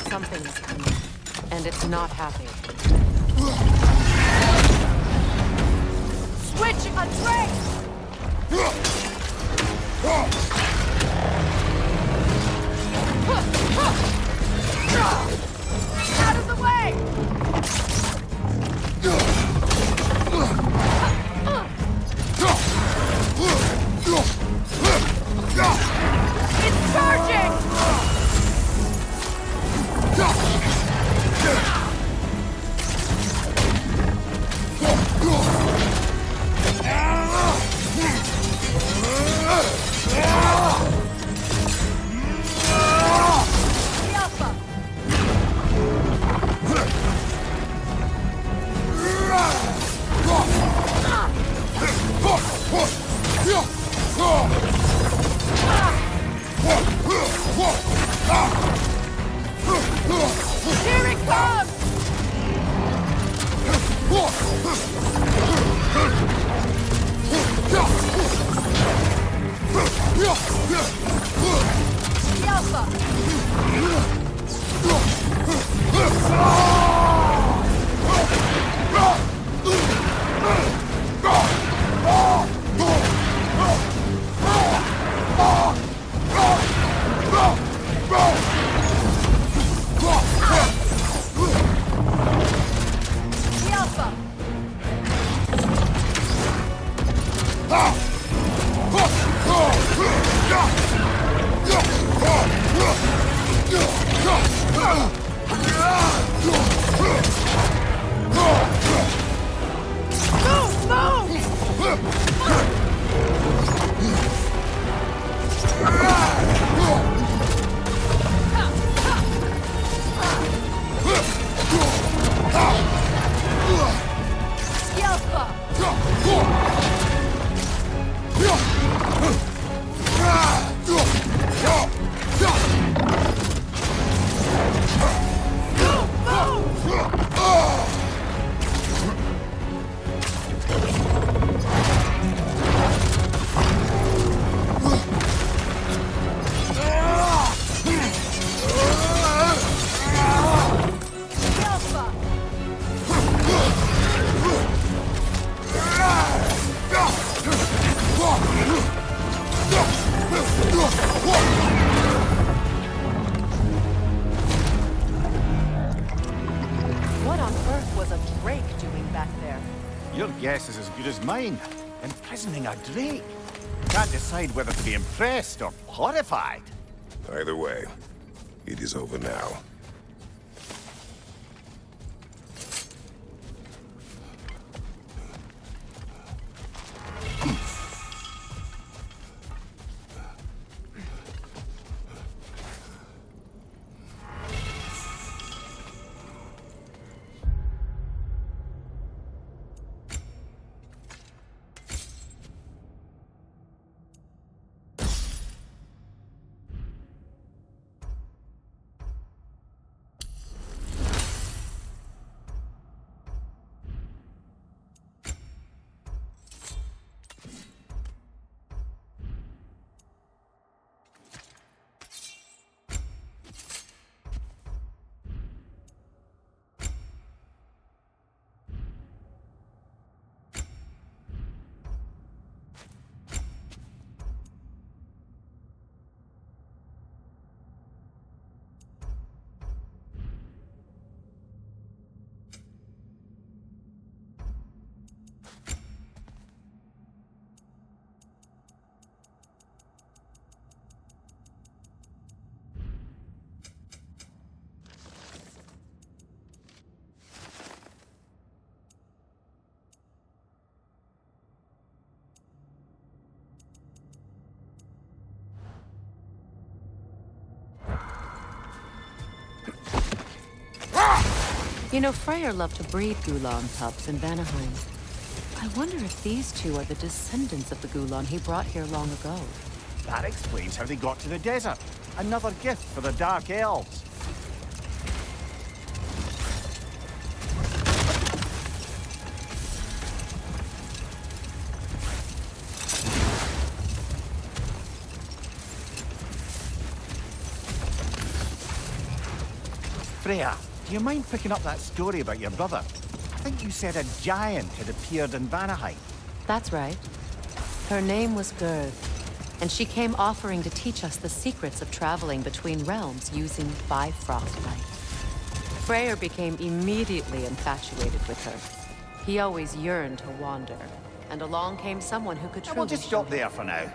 Something is coming, and it's not happy. Switch a trace! Out of the way! It's charging! Here it comes! What on earth was a drake doing back there? Your guess is as good as mine. Imprisoning a drake. Can't decide whether to be impressed or horrified. Either way, it is over now. You know, Freyr loved to breed Gulan pups in Vanaheim. I wonder if these two are the descendants of the Gulan he brought here long ago. That explains how they got to the desert. Another gift for the Dark Elves. Freya, do you mind picking up that story about your brother? I think you said a giant had appeared in Vanaheim. That's right. Her name was GÖREV, and she came offering to teach us the secrets of traveling between realms using Bifrost light. Freyr became immediately infatuated with her. He always yearned to wander, and along came someone who could truly... We'll just stop there for now.